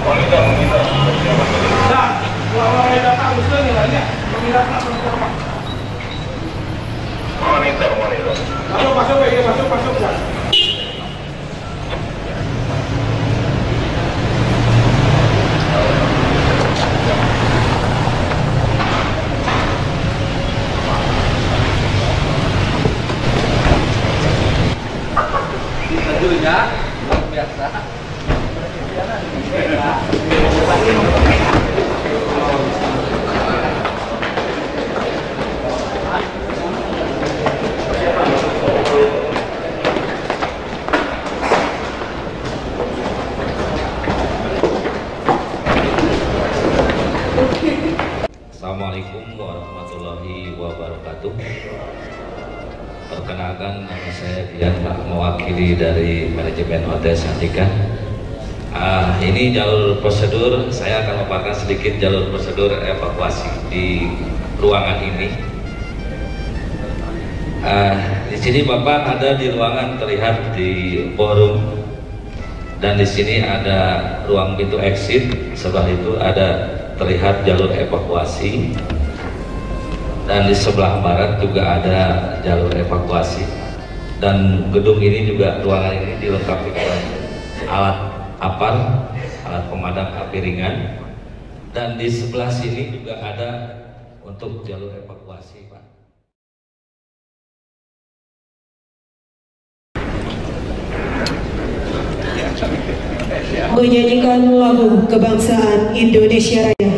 Nah, kalau datang usul nilainya, mengira-ngira berapa? Monitor. Masuk ya. Tentunya luar biasa. Assalamualaikum warahmatullahi wabarakatuh. Perkenalkan, nama saya Dian, mewakili dari manajemen Hotel Santika. Ini jalur prosedur, saya akan memaparkan sedikit jalur prosedur evakuasi di ruangan ini. Di sini Bapak ada di ruangan terlihat di forum, dan di sini ada ruang pintu exit. Sebelah itu ada terlihat jalur evakuasi, dan di sebelah barat juga ada jalur evakuasi. Dan gedung ini juga, ruangan ini dilengkapi dengan alat APAR, alat pemadam api ringan, dan di sebelah sini juga ada untuk jalur evakuasi, Pak. Menyanyikan lagu kebangsaan Indonesia Raya.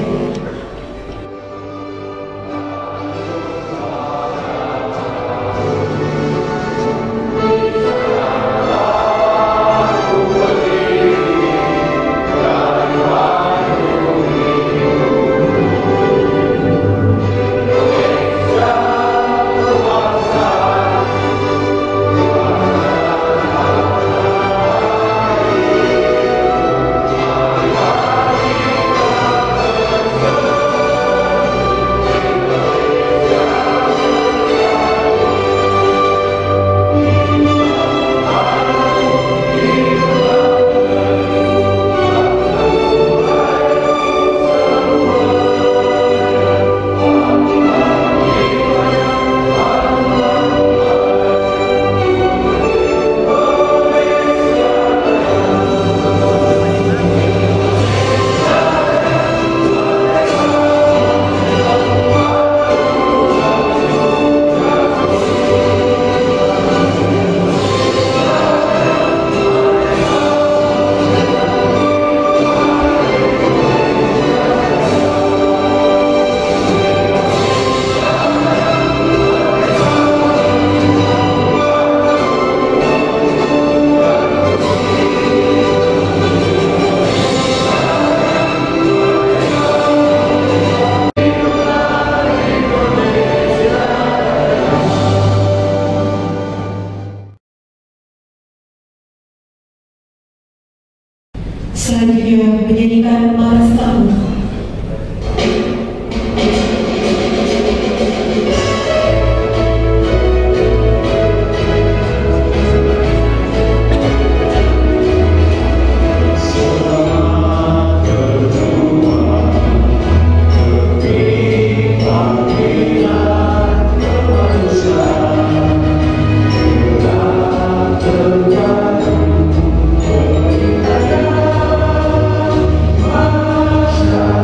Selanjutnya menyanyikan Maras Tamu. Stop.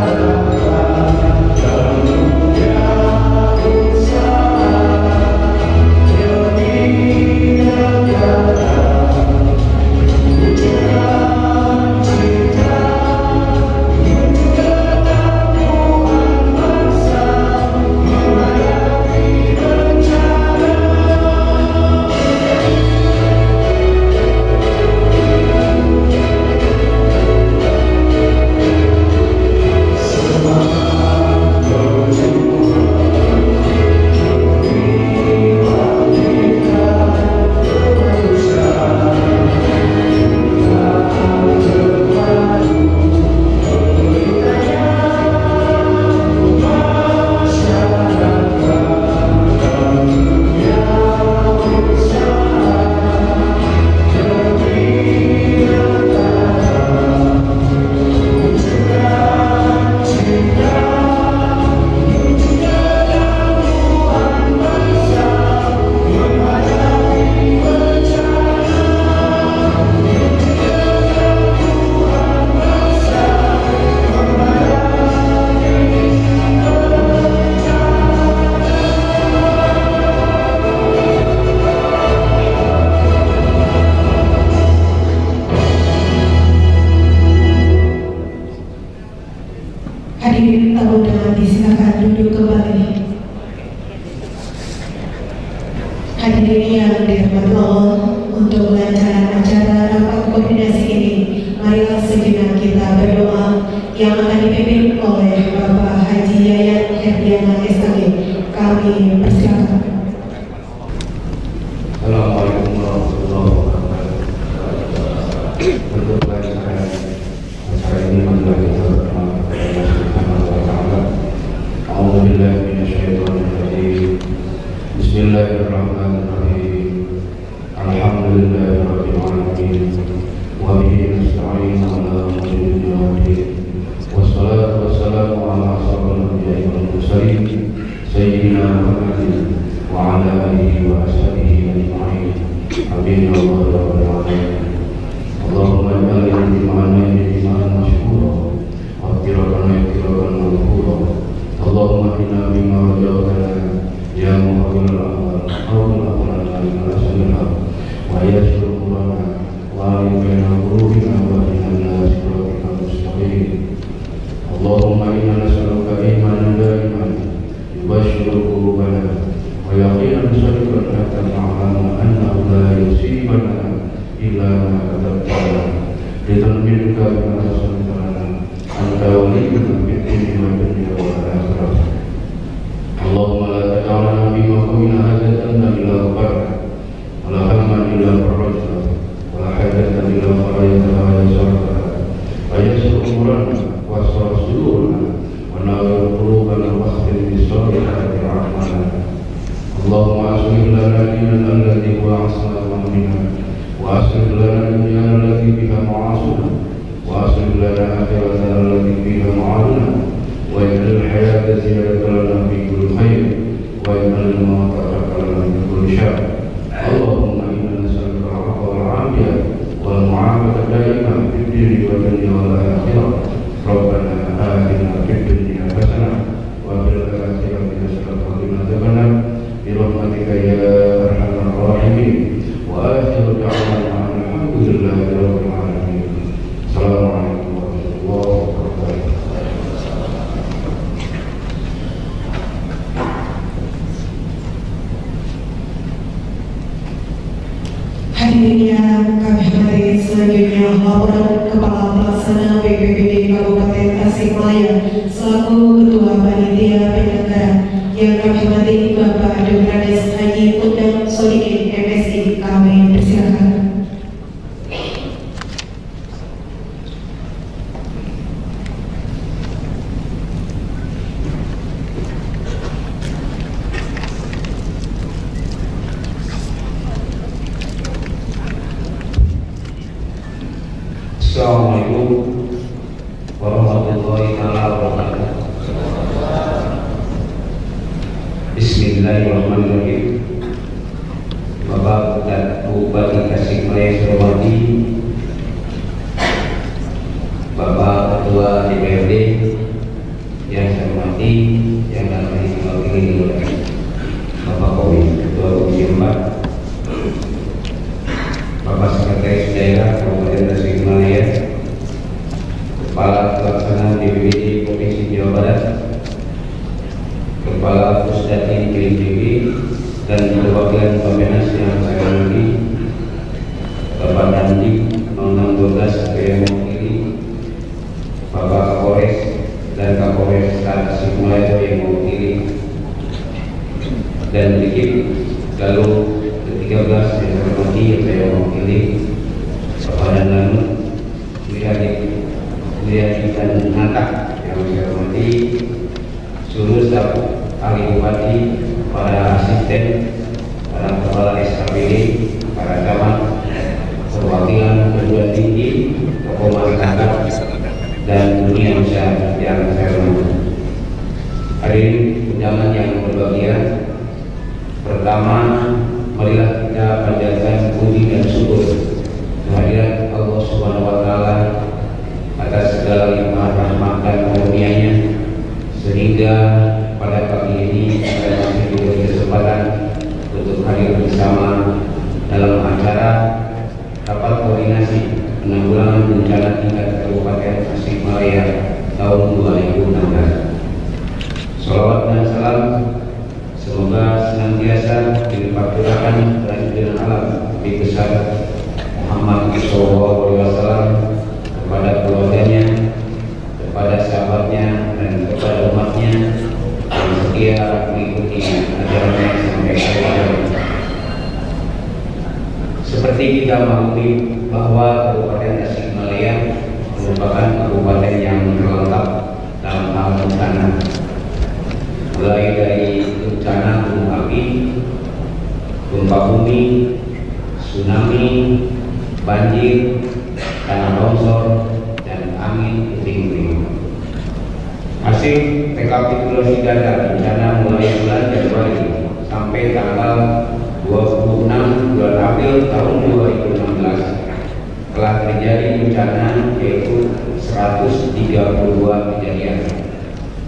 Hadirin tamu undangan disilakan duduk kembali. Hadirin yang dirahmati Allah, untuk kelancaran acara rapat koordinasi ini, marilah sejenak kita berdoa yang akan dipimpin oleh Bapak Haji Yayat Herdiana SAG. Kami persilakan. Assalamualaikum warahmatullahi wabarakatuh. Untuk kelancaran acara ini marilah kita berdoa kepada Allah Subhanahu wa taala. A'udzubillahi minasyaitonir rajim. Bismillahirrahmanirrahim. Alhamdulillahirabbil alamin. Wa bihi nasta'in 'ala umuri dunya waddin. Wassalatu wassalamu 'ala asyrofil anbiya'i wal mursalin sayyidina Muhammadin wa 'ala alihi wa ashabihi ajma'in. Amin ya rabbal alamin. Allahumma ij'alna mimman mashkura wa qira'ana maghfura. Allahumma inna mimma waja'tana ya muhawwil al-amal hawwil aqlana ila sayyidina wa yashkur qulana wa baina qulubina wa inna siratika mustaqim. Allahumma inna nas'aluka imanan da'iman yubashshiru qulubana wa yaqinan sadiqan hatta na'lamu annahu la yusibana illa ma katabtana litanbika bima rasulana anta waliyyuna fid dunya wa dunya wal akhirah. Allahumma la taj'alna fi maqamina hajatan illa ghafarta wa la hamman illa farajta wa la hajatan illa qadaytaha wa yassartaha wa yassir umurana wa asrar sudurana wa nawwir qulubana wa akhtim bis-salihati a'malana. Allahumma aslih lana dinana alladhi huwa asma amrina wa aslih lana dunyana allati fiha ma'asuna wa aslih lana akhiratana allati fiha ma'aduna wa ij'al hayata ziyadatan lana fi kulli khair wa ij'al al-mauta rahatan lana min kulli syarr. Allahumma inna nas'aluka al-'afwa wal-'afiyah wal mu'afata daimah fid dini wa dunya wal akhirah. Rabbana atina fid dunya hasanah wa fil akhirati hasanah wa qina adzabannar bi rahmatika ya arhamar rahimin. Wa akhiru da'wana alhamdulillahi rabbil alamin. Assalamualaikum warahmatullahi wabarakatuh. Hadirin yang kami hormati, selanjutnya laporan Kepala Pelaksana BPBD Kabupaten Tasikmalaya selaku Ketua Panitia Penyelenggara yang kami hormati Bapak Dr. Haji Undang Solikin MSI. Kami persilakan. Assalamualaikum warahmatullahi wabarakatuh. Bismillahirrahmanirrahim. Bapak dan Bupati Tasikmalaya saya hormati, Bapak Ketua DPRD yang saya hormati, yang dalam ini mewakili Bapak Kowi Ketua Komisi 4, Bapak Sekretaris Daerah Kabupaten Tasikmalaya, Kepala Pelaksana BPBD Provinsi Jawa Barat, Kepala Pusdatin BPBD dan perwakilan Bappenas yang saya hormati, Bapak Dandik 0612 yang mewakili, Bapak Kapolres dan Kapolres Tasikmalaya yang mewakili, dan dikit lalu ke-13 yang saya hormati yang saya mewakili, Bapak Danlanut Wiyadi dan Natak yang saya hormati, seluruh staf ahli bupati, para asisten, para kepala SKPD, para camat, perwakilan perguruan tinggi, tokoh masyarakat, dan dunia usaha yang saya hormati. Hadirin undangan yang berbahagia, pertama, marilah kita panjatkan puji dan syukur kehadirat Allah Subhanahu wa taala atas segala limpahan rahmat dan karunia-Nya, sehingga pada pagi ini saya masih diberi kesempatan untuk hadir bersama dalam acara rapat koordinasi penanggulangan bencana tingkat Kabupaten Tasikmalaya tahun 2016. Salawat dan salam semoga senantiasa dilimpahkan dan alam Nabi besar Muhammad SAW kepada keluarganya, kepada sahabatnya, dan kepada umatnya yang setia mengikuti ajarannya sampai akhir. Seperti kita maklumi bahwa Kabupaten Tasikmalaya merupakan kabupaten yang terlengkap dalam hal bencana, mulai dari bencana gunung api, gempa bumi, tsunami, banjir, tanah longsor, dan angin puting-beliung. Hasil rekapitulasi data bencana mulai bulan Januari sampai tanggal 26 bulan April tahun 2016 telah terjadi bencana yaitu 132 kejadian,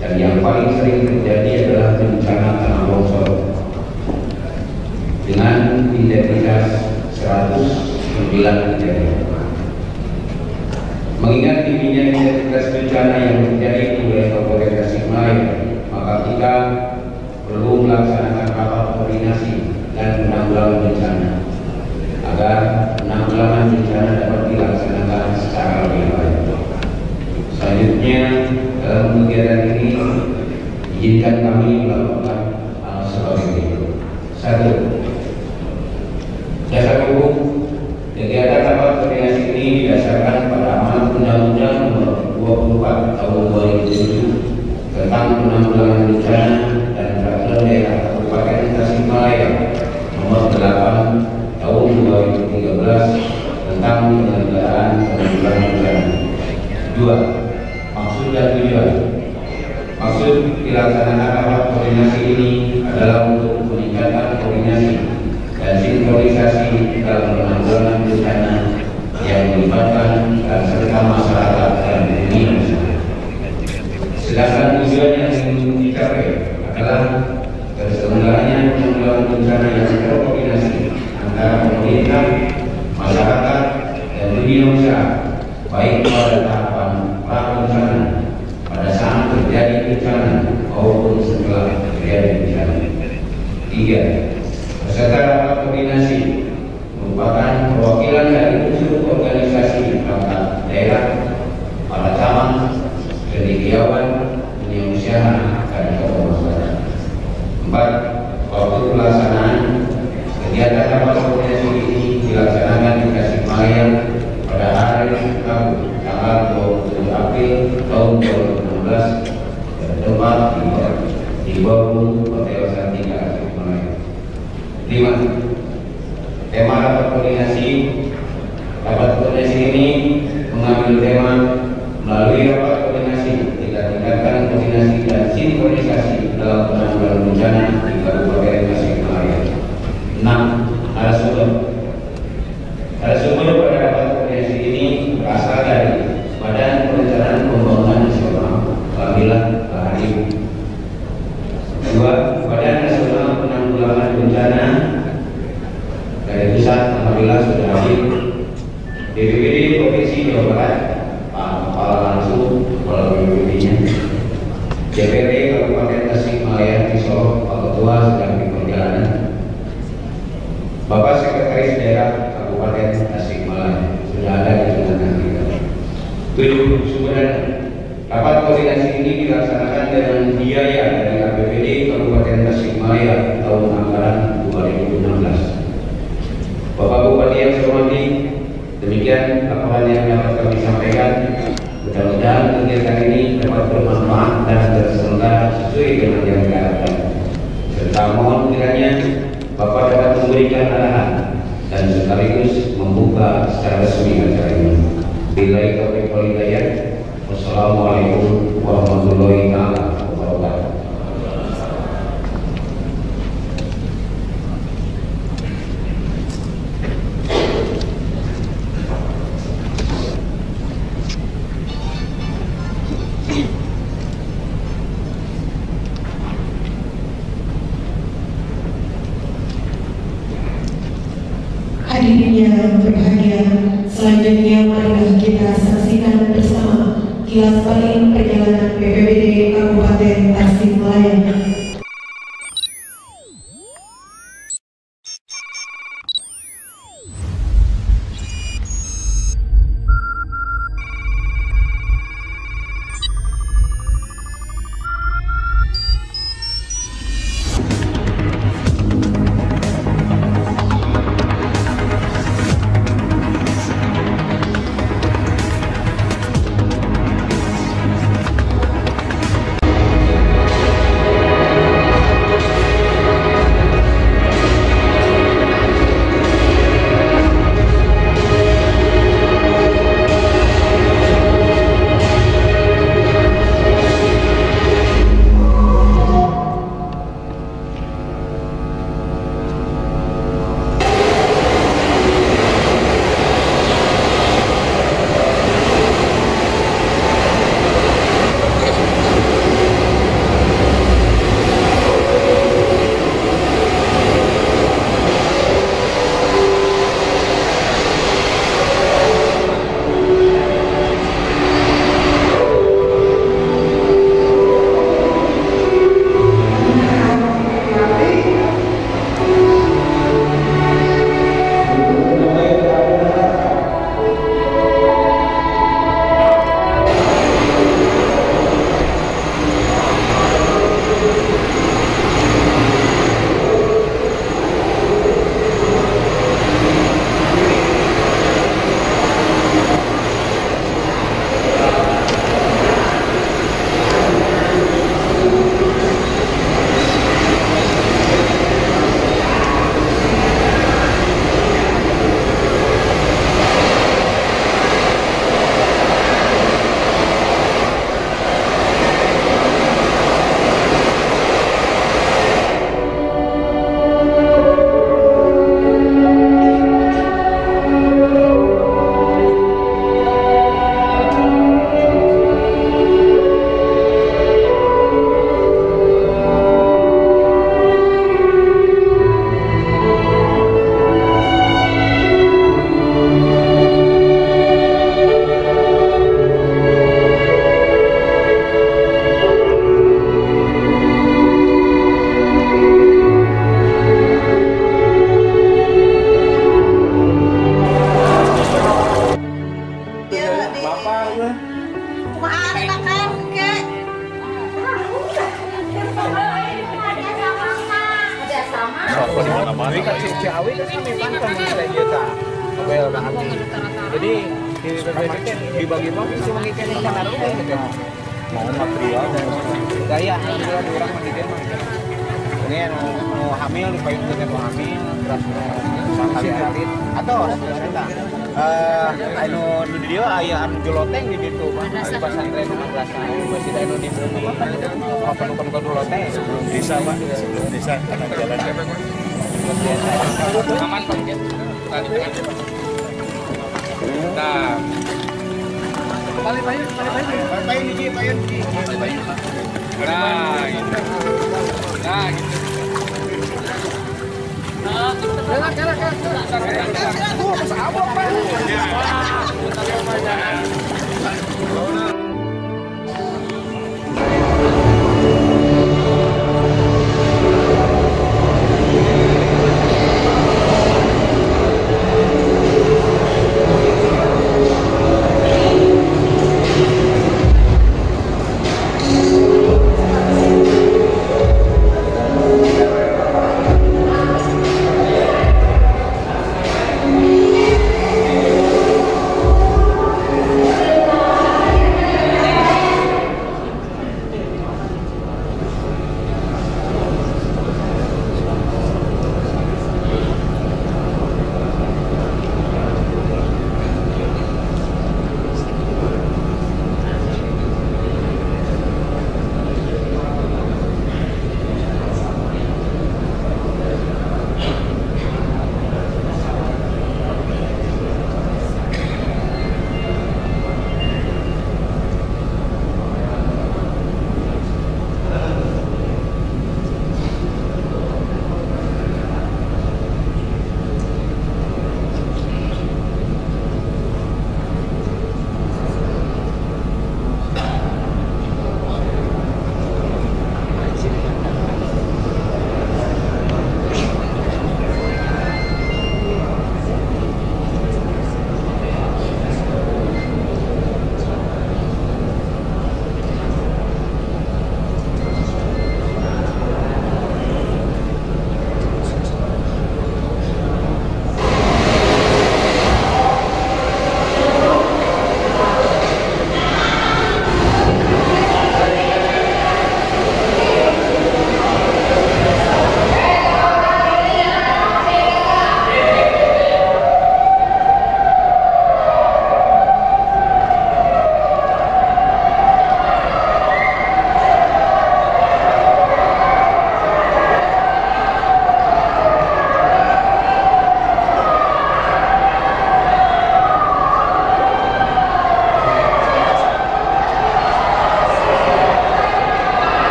dan yang paling sering terjadi adalah bencana tanah longsor dengan intensitas 109 kejadian. Mengingat tingginya intensitas bencana yang terjadi di wilayah Kabupaten Tasikmalaya, maka kita perlu melaksanakan rapat koordinasi dan penanggulangan bencana agar penanggulangan bencana dapat dilaksanakan secara lebih baik. Selanjutnya, dalam kegiatan ini izinkan kami melakukan hal sebagai berikut. 1. Dasar hukum. Kegiatan rapat koordinasi ini didasarkan pada amanat Undang-Undang Nomor 24 Tahun 2007 tentang penanggulangan bencana dan peraturan daerah Kabupaten Tasikmalaya Nomor 8 Tahun 2013 tentang penyelenggaraan penanggulangan bencana. 2. Maksud dan tujuan. Maksud dilaksanakan rapat koordinasi ini adalah untuk meningkatkan koordinasi dan sinkronisasi dalam penanggulangan bencana yang melibatkan dan serta masyarakat dan dunia usaha. Sedangkan tujuan yang ingin dicapai adalah terselenggaranya penanggulangan bencana yang terkoordinasi antara pemerintah, masyarakat, dan dunia usaha, baik pada tahapan pra-bencana, pada saat terjadi bencana maupun setelah terjadi bencana. 3. Peserta rapat koordinasi merupakan perwakilan dari unsur organisasi perangkat daerah, para camat, cendekiawan, dunia usaha, dan tokoh masyarakat. 4. Waktu pelaksanaan kegiatan rapat koordinasi ini dilaksanakan di Tasikmalaya pada hari Rabu tanggal 20 April tahun 2016 dan tempat di Bawang Hotel Santika Tasikmalaya. 5. Tema rapat koordinasi. Rapat koordinasi ini mengambil tema melalui rapat koordinasi kita tingkatkan koordinasi dan sinkronisasi dalam penanggulangan bencana di Kabupaten Tasikmalaya. 6. Narasumber. Narasumber pada rapat koordinasi ini berasal dari Badan Perencanaan Pembangunan Nasional Alhamdulillah Bahari. 2. Badan Nasional Penanggulangan Bencana dari pusat Alhamdulillah sudah hadir. BPBD Provinsi Jawa Barat, Pak Kepala langsung Kepala BPBD-nya. DPRD Kabupaten Tasikmalaya di Solo, Pak Ketua sedang di perjalanan. Bapak Sekretaris Daerah Kabupaten Tasikmalaya sudah ada di tengah kita. 7. Sumber dana. Rapat koordinasi ini dilaksanakan dengan biaya dari APBD Kabupaten Tasikmalaya tahun anggaran 2016. Bapak Bupati yang saya hormati, demikian laporan yang dapat kami sampaikan. Mudah-mudahan kegiatan ini dapat bermanfaat dan terselenggara sesuai dengan yang diharapkan. Serta mohon kiranya Bapak dapat memberikan arahan dan sekaligus membuka secara resmi acara ini. Billahi taufiq wal hidayah. Wassalamualaikum warahmatullahi wabarakatuh. Hadirin yang berbahagia, selanjutnya marilah kita saksikan bersama Kilas Balik Perjalanan BPBD Kabupaten Tasikmalaya. Jadi dibagi-bagi sih mengikat ikan aru gitu. Mau material dan gaya alhamdulillah di orang mandikan mah. Ini mau hamil dipayung dengan mau hamil terus sekali arit atau cerita. Anu di dia aya anu joloteng di ditu mah di pesantren madrasah masih anu di bumi. Apa-apa ke joloteng sebelum desa mah sebelum desa ada jalan. Aman Pak. Nah, balik payun ini. Nah, gitu.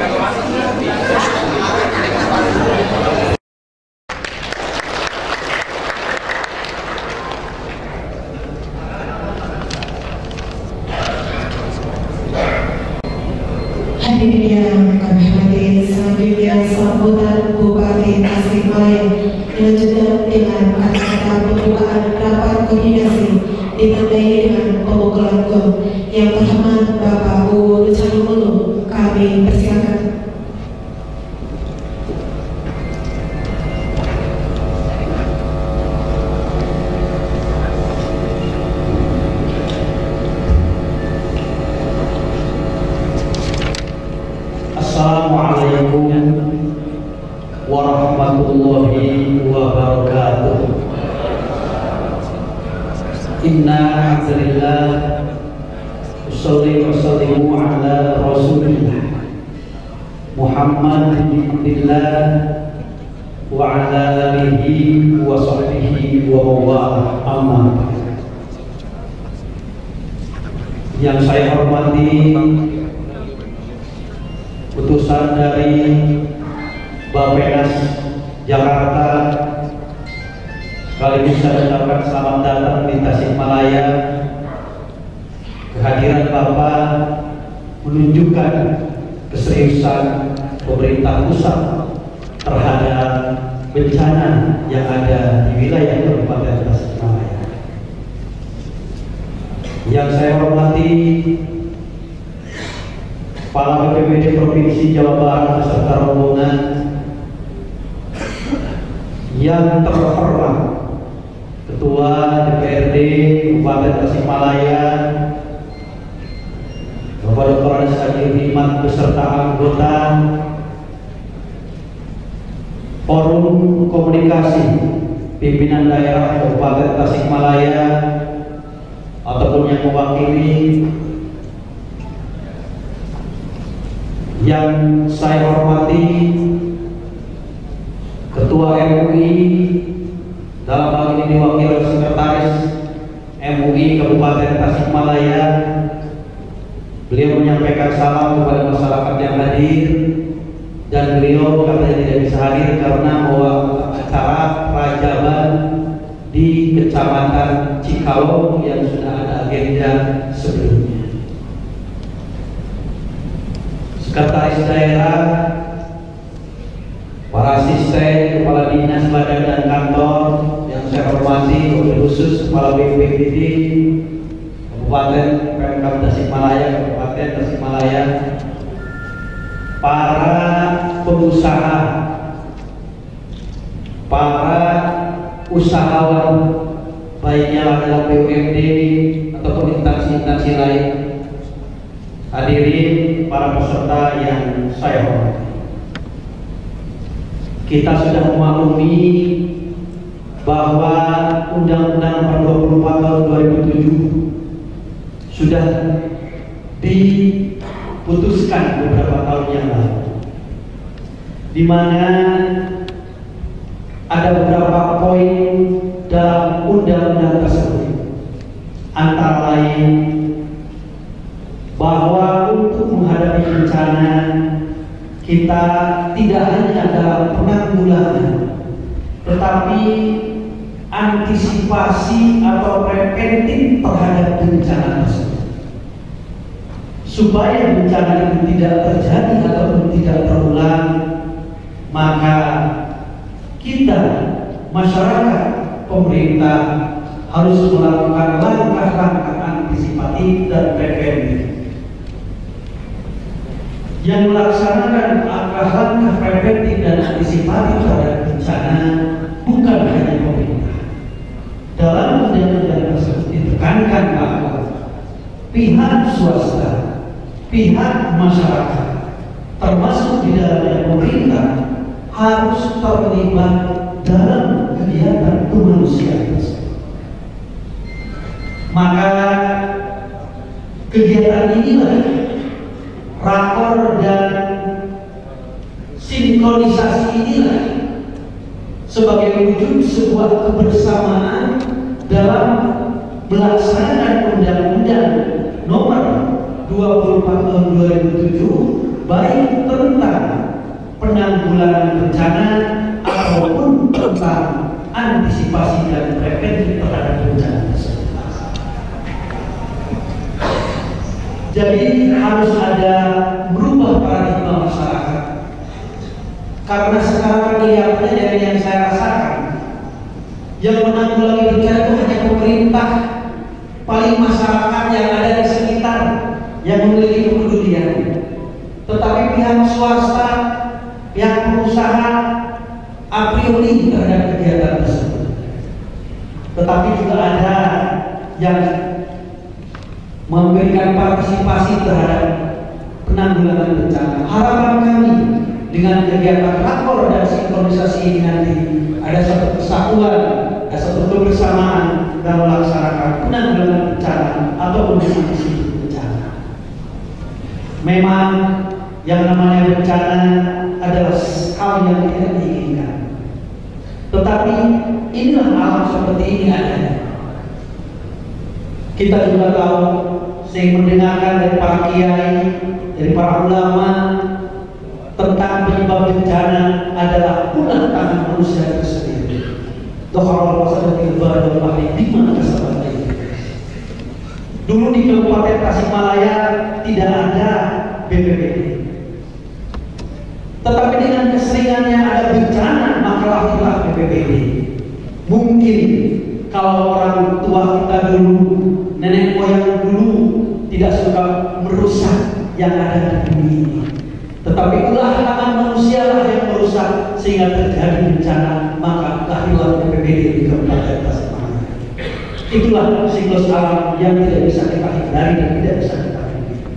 Hadirin yang kami hormati, selanjutnya sambutan Bupati Tasikmalaya dilanjutkan dengan kata-kata pembukaan rapat koordinasi ditandai dengan pemukulan gong. Yang terhormat Bapak U. Cahyokumolo, kami persilakan. Assalamualaikum warahmatullahi wabarakatuh. Inna alhamdulillah usolli wa sallimu ala rasulillah Muhammad bin Abdillah wa ala alihi wa sahbihi wa mawala amma. Yang saya hormati putusan dari Bappenas Jakarta, sekaligus saya ucapkan selamat datang di Tasikmalaya. Kehadiran Bapak menunjukkan keseriusan pemerintah pusat terhadap bencana yang ada di wilayah Kabupaten Tasikmalaya. Yang saya hormati Kepala BPBD Provinsi Jawa Barat beserta rombongan, yang terhormat Ketua DPRD Kabupaten Tasikmalaya Bapak Dr. Anies Haji Hikmat beserta anggota Forum Komunikasi Pimpinan Daerah Kabupaten Tasikmalaya ataupun yang mewakili. Yang saya hormati Ketua MUI, dalam hal ini diwakili Sekretaris MUI Kabupaten Tasikmalaya. Beliau menyampaikan salam kepada masyarakat yang hadir, dan beliau katanya tidak bisa hadir karena bahwa acara Rajaban di Kecamatan Cikalong yang sudah ada agenda sebelumnya. Sekretaris daerah, para asisten, kepala dinas, badan dan kantor yang saya hormati, khusus kepala BPBD Kabupaten Pemkab Tasikmalaya, Kabupaten Tasikmalaya, para pengusaha, para usahawan, baiknya adalah BUMD ataupun instansi-instansi lain. Hadirin para peserta yang saya hormati, kita sudah memaklumi bahwa Undang-Undang Nomor 24 Tahun 2007 sudah diputuskan beberapa tahun yang lalu, di mana ada beberapa poin dalam undang-undang tersebut, antara lain bahwa untuk menghadapi bencana kita tidak hanya dalam penanggulangan, tetapi antisipasi atau preventif terhadap bencana tersebut, supaya bencana itu tidak terjadi ataupun tidak terulang. Maka kita, masyarakat, pemerintah harus melakukan langkah-langkah antisipatif dan preventif. Yang melaksanakan langkah-langkah preventif dan antisipatif terhadap bencana bukan hanya pemerintah. Dalam undang-undang tersebut ditekankan bahwa pihak swasta, pihak masyarakat, termasuk di dalamnya pemerintah, harus terlibat dalam kegiatan kemanusiaan tersebut. Maka kegiatan inilah, rakor dan sinkronisasi inilah, sebagai wujud sebuah kebersamaan dalam melaksanakan Undang-Undang Nomor 24 Tahun 2007, baik tentang antisipasi dan preventif terhadap bencana tersebut. Jadi harus ada berubah paradigma masyarakat. Karena sekarang kelihatannya dari yang saya rasakan, yang menanggulangi bencana itu hanya pemerintah, paling masyarakat yang ada di sekitar yang memiliki kepedulian. Tetapi pihak swasta, pihak pengusaha a priori terhadap kegiatan tersebut. Tetapi juga ada yang memberikan partisipasi terhadap penanggulangan bencana. Harapan kami dengan kegiatan rakor dan sinkronisasi ini nanti ada satu kesatuan, ada satu kebersamaan dalam melaksanakan penanggulangan bencana atau antisipasi bencana. Memang yang namanya bencana adalah hal yang tidak diinginkan. Tetapi inilah alam seperti ini adanya. Kita juga tahu, saya mendengarkan dari para kiai, dari para ulama tentang penyebab bencana adalah ulah tangan manusia itu sendiri. Dulu di Kabupaten Tasikmalaya tidak ada BPBD. Tetapi dengan keseringannya ada bencana, maka lahirlah BPBD. Mungkin kalau orang tua kita dulu, nenek moyang dulu tidak suka merusak yang ada di bumi ini. Tetapi ulah tangan manusia lah yang merusak sehingga terjadi bencana, maka lahirlah BPBD di Kabupaten Tasikmalaya. Itulah siklus alam yang tidak bisa kita hindari dan tidak bisa kita hindari.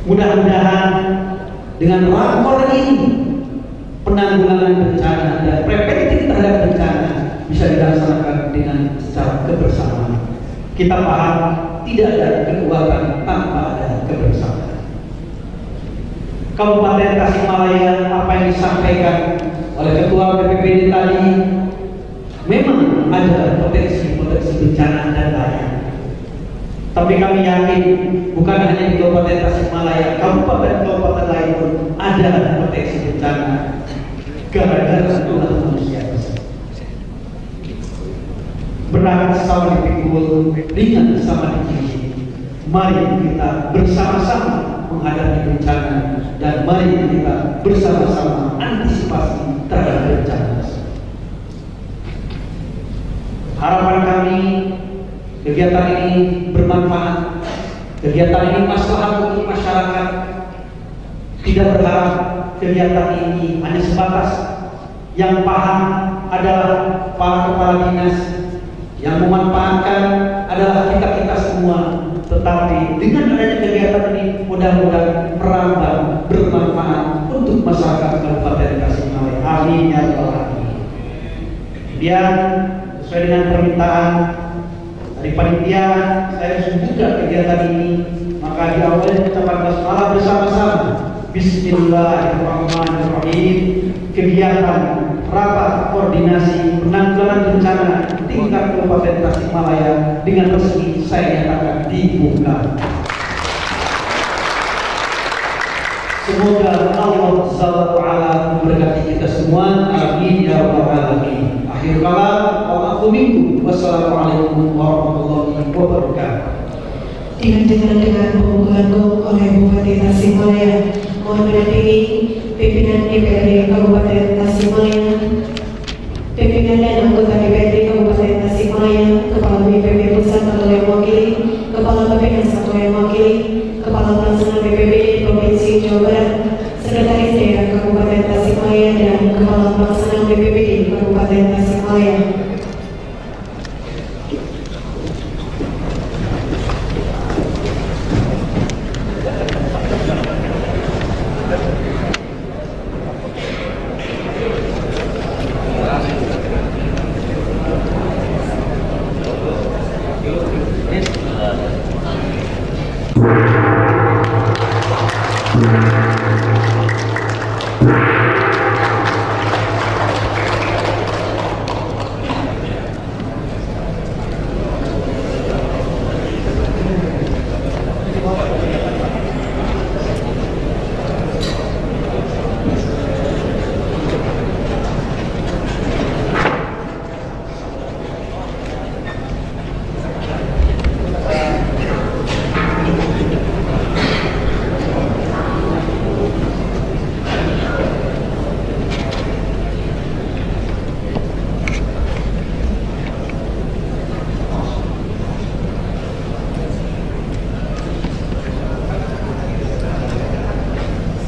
Mudah-mudahan dengan rakor ini penanggulangan bencana dan preventif terhadap bencana bisa dilaksanakan dengan secara kebersamaan. Kita paham tidak ada kekuatan tanpa ada kebersamaan. Kabupaten Tasikmalaya, apa yang disampaikan oleh Ketua BPBD tadi, memang ada potensi-potensi bencana dan bahaya. Tapi kami yakin bukan hanya di Kabupaten Tasikmalaya, kabupaten-kabupaten lain pun ada potensi bencana gara-gara ulah manusia. Berat sama dipikul, ringan sama dipikul. Mari kita bersama-sama menghadapi bencana dan mari kita bersama-sama antisipasi terhadap bencana. Harapan kami kegiatan ini bermanfaat, kegiatan ini maslahat untuk masyarakat. Tidak berharap kegiatan ini hanya sebatas yang paham adalah para kepala dinas, yang memanfaatkan adalah kita-kita semua. Tetapi dengan adanya kegiatan ini mudah-mudahan merambah, bermanfaat untuk masyarakat Kabupaten Tasikmalaya. Amin ya rabbal alamin. Kemudian sesuai dengan permintaan dari panitia, saya membuka kegiatan ini, maka diawali ucapan basmalah bersama-sama. Bismillahirrahmanirrahim. Kegiatan rapat koordinasi penanggulangan bencana tingkat Kabupaten Tasikmalaya dengan resmi saya nyatakan dibuka. Semoga Allah Subhanahu wa taala memberkati kita semua. Amin ya rabbal alamin. Akhir kalam wa aqulu minkum. Wassalamualaikum warahmatullahi wabarakatuh. Dengan pembukaan gong oleh Bupati Tasikmalaya, mohon mendampingi pimpinan DPRD Kabupaten Tasikmalaya, pimpinan dan anggota DPRD Kabupaten Tasikmalaya, Kepala BPBD Pusat atau yang mewakili, Kepala BPS atau yang mewakili, Kepala Pelaksana BPBD Provinsi Jawa Barat, Sekretaris Daerah Kabupaten Tasikmalaya dan Kepala Pelaksana BPBD Kabupaten Tasikmalaya.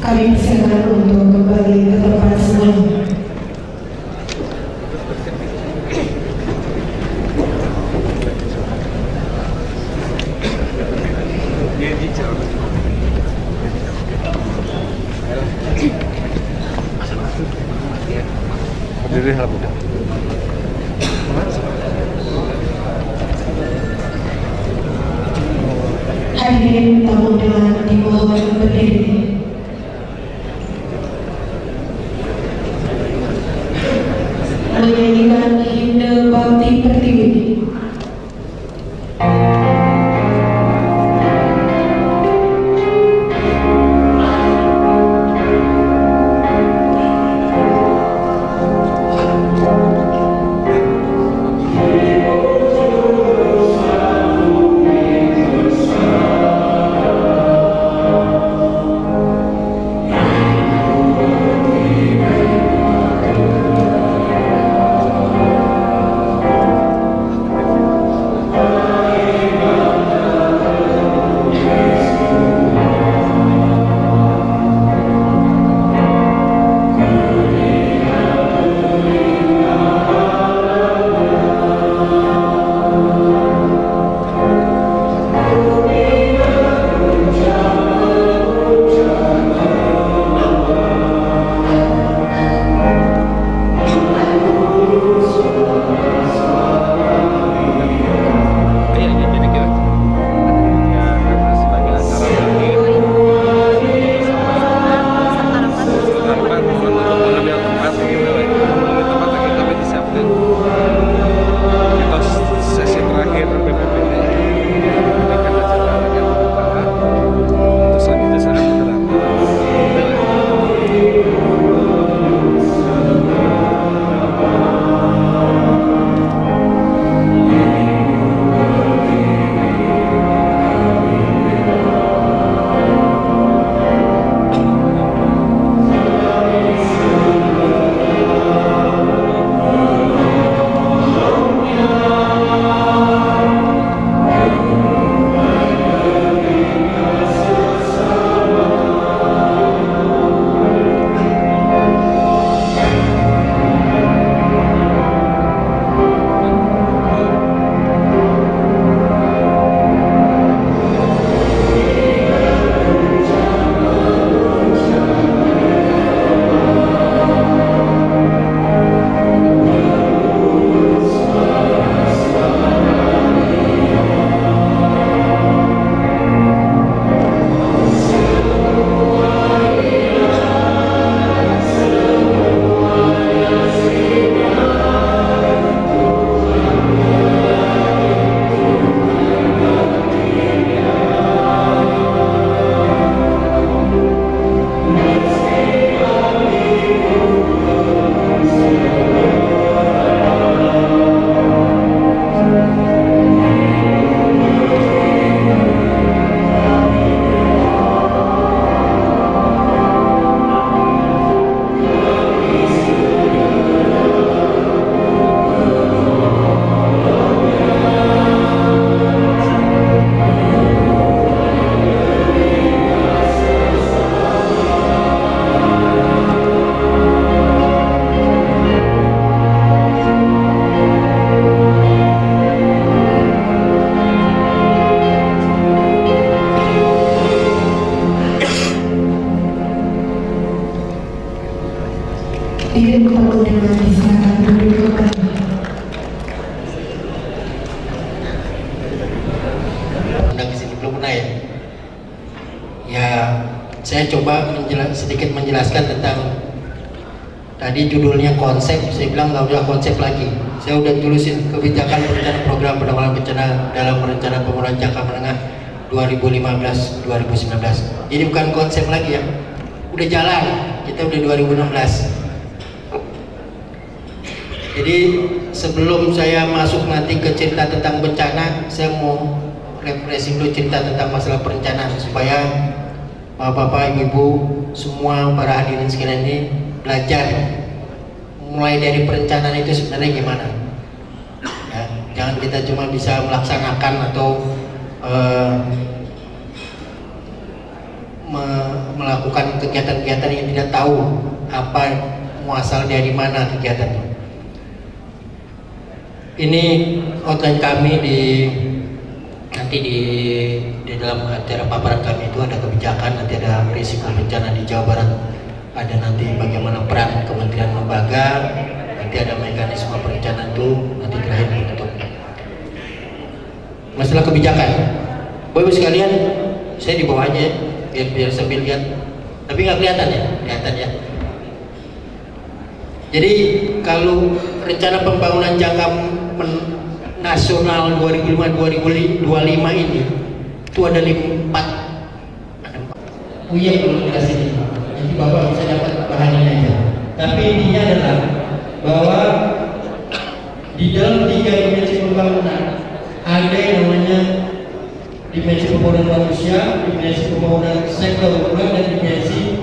Kami persilakan untuk kembali ke tempat semuanya. Hadirin tamu undangan dimohon berdiri. Menyanyikan himne bakti pertiwi. Hadirin tamu undangan silakan duduk kembali. Undang ke sini belum pernah ya? Ya, saya coba sedikit menjelaskan tentang tadi judulnya konsep. Saya bilang nggak usah konsep lagi. Saya udah tulisin kebijakan perencanaan program penanggulangan bencana dalam rencana pembangunan jangka menengah 2015-2019. Jadi bukan konsep lagi ya, udah jalan. Kita udah 2016. Jadi sebelum saya masuk nanti ke cerita tentang bencana, saya mau refreshing dulu cerita tentang masalah perencanaan supaya bapak-bapak, ibu, semua para hadirin sekalian ini belajar mulai dari perencanaan itu sebenarnya gimana. Ya, jangan kita cuma bisa melaksanakan atau melakukan kegiatan-kegiatan yang tidak tahu apa muasal dari mana kegiatannya. Ini outline kami nanti di dalam acara paparan kami itu ada kebijakan, nanti ada risiko bencana di Jawa Barat, ada nanti bagaimana peran kementerian lembaga, nanti ada mekanisme perencanaan itu nanti terakhir untuk masalah kebijakan. Bapak Ibu sekalian, saya di bawah aja biar sambil lihat, tapi nggak kelihatan ya. Jadi kalau rencana pembangunan jangka nasional 2005-2025 ini itu ada 4. Uya belum dikasih ini, nanti Bapak bisa dapat bahannya aja. Tapi intinya adalah bahwa di dalam 3 dimensi pembangunan ada yang namanya dimensi pembangunan manusia, dimensi pembangunan sektor urban, dan dimensi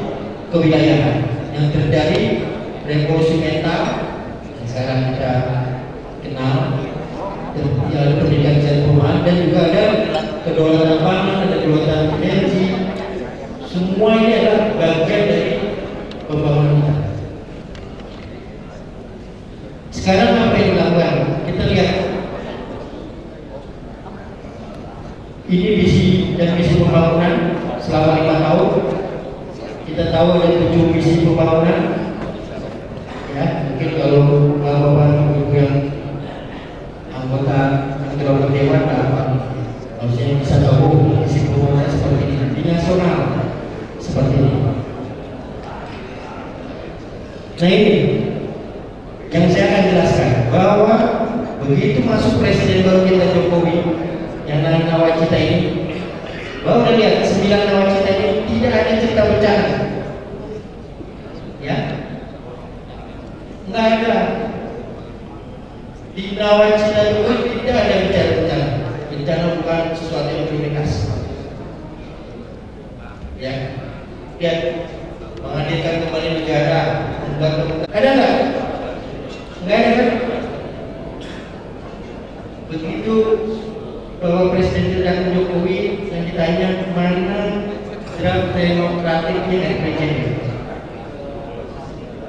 kewilayahan yang terdiri revolusi mental yang sekarang kita kenal, ada pendidikan secara perumahan, dan juga ada kedaulatan pangan, ada kedaulatan energi. Semua ini adalah bagian dari pembangunan kita. Sekarang apa yang dilakukan? Kita lihat ini visi dan misi pembangunan selama 5 tahun. Kita tahu ada 7 misi pembangunan. Ya, mungkin kalau bapak-bapak ibu yang anggota dewan harusnya bisa tahu misi pembangunan seperti ini di nasional seperti ini. Nah, ini yang saya akan jelaskan bahwa begitu masuk Presiden baru kita Jokowi yang nawacita ini, bahwa udah lihat 9 nawacita ini tidak ada cerita bencana, ya, nggak ada. Di nawacita juga tidak ada bicara bencana. Bencana bukan sesuatu yang prioritas, ya. Lihat, menghadirkan kembali negara, ada nggak? Nggak ada kan? Begitu bahwa Presiden Jokowi yang ditanya mana draft demokratiknya dari presiden,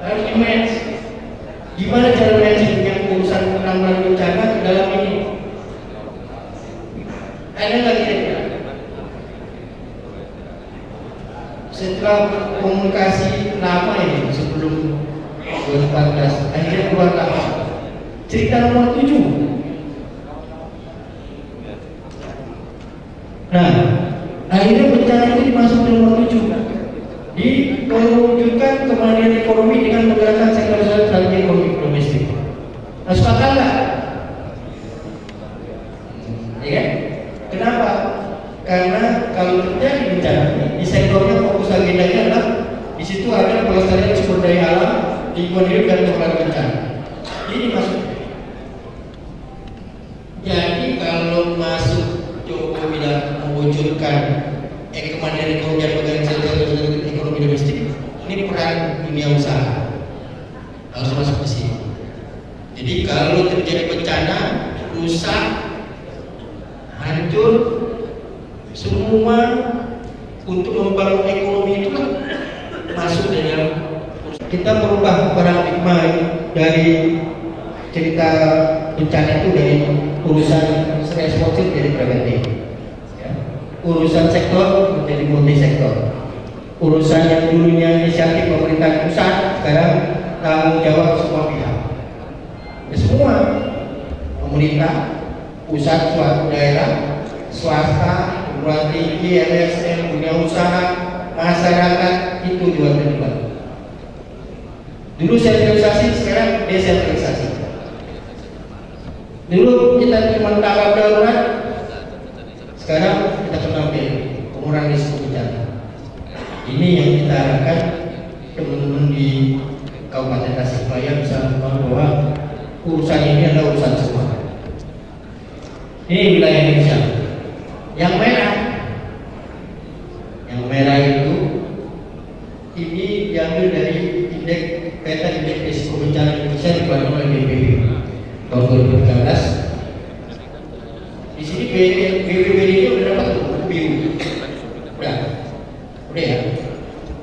harus di-match. Gimana cara matching yang urusan penanggulangan bencana ke dalam ini? Ada nggak kira-kira? Setelah komunikasi lama ini sebelum 2014, akhirnya keluar cerita nomor 7. Nah, akhirnya bencana itu dimasuk di nomor 7, mewujudkan kemandirian ekonomi dengan menggerakkan sektor strategi ekonomi domestik. Masuk akal nggak? Ya kan? Kenapa? Karena kalau terjadi bencana di sektornya fokus agendanya adalah di situ ada pelestarian sumber daya alam, lingkungan hidup, dan pengelolaan bencana. Ini maksudnya. Jadi kalau masuk Jokowi dan mewujudkan kemandirian ekonomi dan menggerakkan ekonomi domestik, ini peran dunia usaha harus masuk ke sini. Jadi kalau terjadi bencana, rusak, hancur, semua untuk membangun ekonomi itu masuk dalam. Kita merubah paradigma dari cerita bencana itu dari urusan responsif jadi preventif, ya. Urusan sektor menjadi multi sektor. Urusan yang dulunya inisiatif pemerintah pusat sekarang tanggung jawab semua pihak. Ya, semua pemerintah pusat, suatu daerah, swasta, perguruan tinggi, LSM, dunia usaha, masyarakat itu juga terlibat. Dulu sentralisasi, sekarang desentralisasi. Dulu kita cuma tanggap darurat, sekarang kita kenal pengurangan risiko bencana. Ini yang kita harapkan teman-teman di Kabupaten Tasikmalaya bisa bahwa urusan ini adalah urusan semua. Ini wilayah Indonesia. Yang merah itu ini diambil dari indeks peta indeks risiko bencana Indonesia dikeluarkan oleh BPBD tahun 2013. Di sini BPBD ini udah dapat biru, udah ya.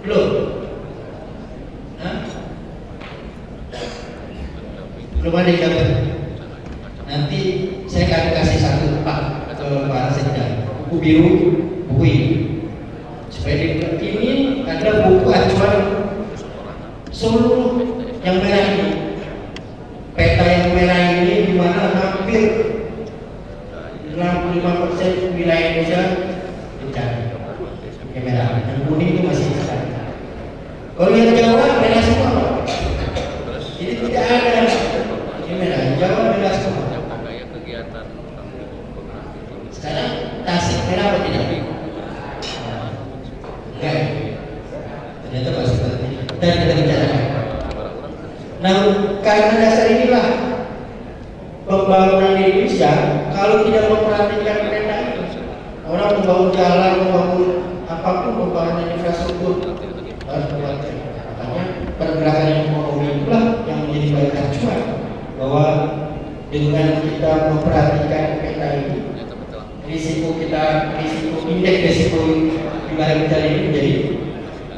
Belum? Belum ada jawaban. Nanti saya akan kasih satu Pak ke Pak Sekda, buku biru, buku ini. Supaya ini ada buku acuan seluruh yang merah ini. Peta yang merah ini di mana hampir 65% wilayah Indonesia bencana. Yang merah, yang kuning itu masih bencana. Kalau yang Jawa merah semua. Jadi tidak ada yang merah, Jawa merah semua. Sekarang Tasik merah apa tidak? Enggak. Ternyata masih seperti itu. Dan kita bicarakan. Nah, karena dasar inilah pembangunan di Indonesia, kalau tidak memperhatikan peta itu, orang membangun jalan, membangun apapun pembangunan infrastruktur harus perhatikan. Makanya pergerakan ekonomi itulah yang menjadi baik acuan bahwa dengan kita memperhatikan peta ini, risiko indeks risiko wilayah bencana ini menjadi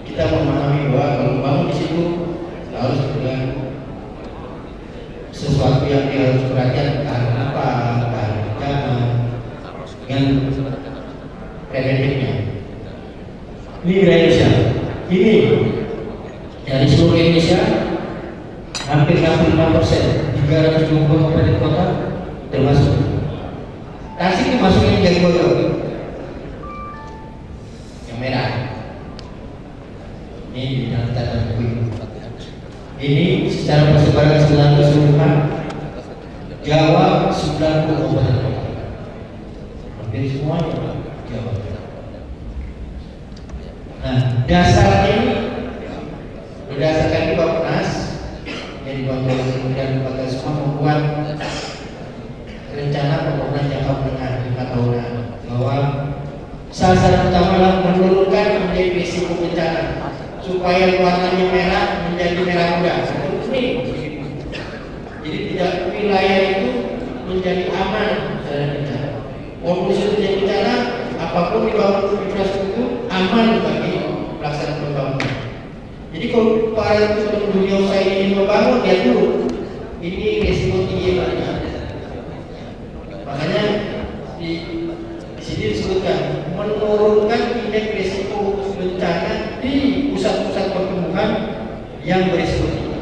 kita memahami bahwa kalau membangun di situ harus dengan sesuatu yang dia harus perhatikan karena apa, karena bencana dengan preventifnya. Ini wilayah Indonesia. Ini dari seluruh Indonesia hampir 65%, 320 kabupaten kota termasuk. Tasik itu masuknya jadi bodoh. Yang merah. Ini di dalam tanda buku. Ini secara persebaran keseluruhan Jawa 90 kabupaten kota. Hampir semuanya Jawa. Nah, dasarnya ini berdasarkan di Bappenas yang dibangun kemudian lembaga semua membuat rencana pembangunan jangka menengah 5 tahunan bahwa sasaran utama adalah menurunkan menjadi risiko bencana supaya warnanya merah menjadi merah muda. Ini jadi tidak wilayah itu menjadi aman dari bencana. Walaupun itu menjadi bencana, apapun dibangun infrastruktur aman bagi pelaksanaan pembangunan. Jadi kalau para dunia usaha ini membangun, dia dulu ini risiko tinggi banyak. Makanya di sini disebutkan menurunkan indeks risiko bencana di pusat-pusat pertumbuhan yang berisiko tinggi.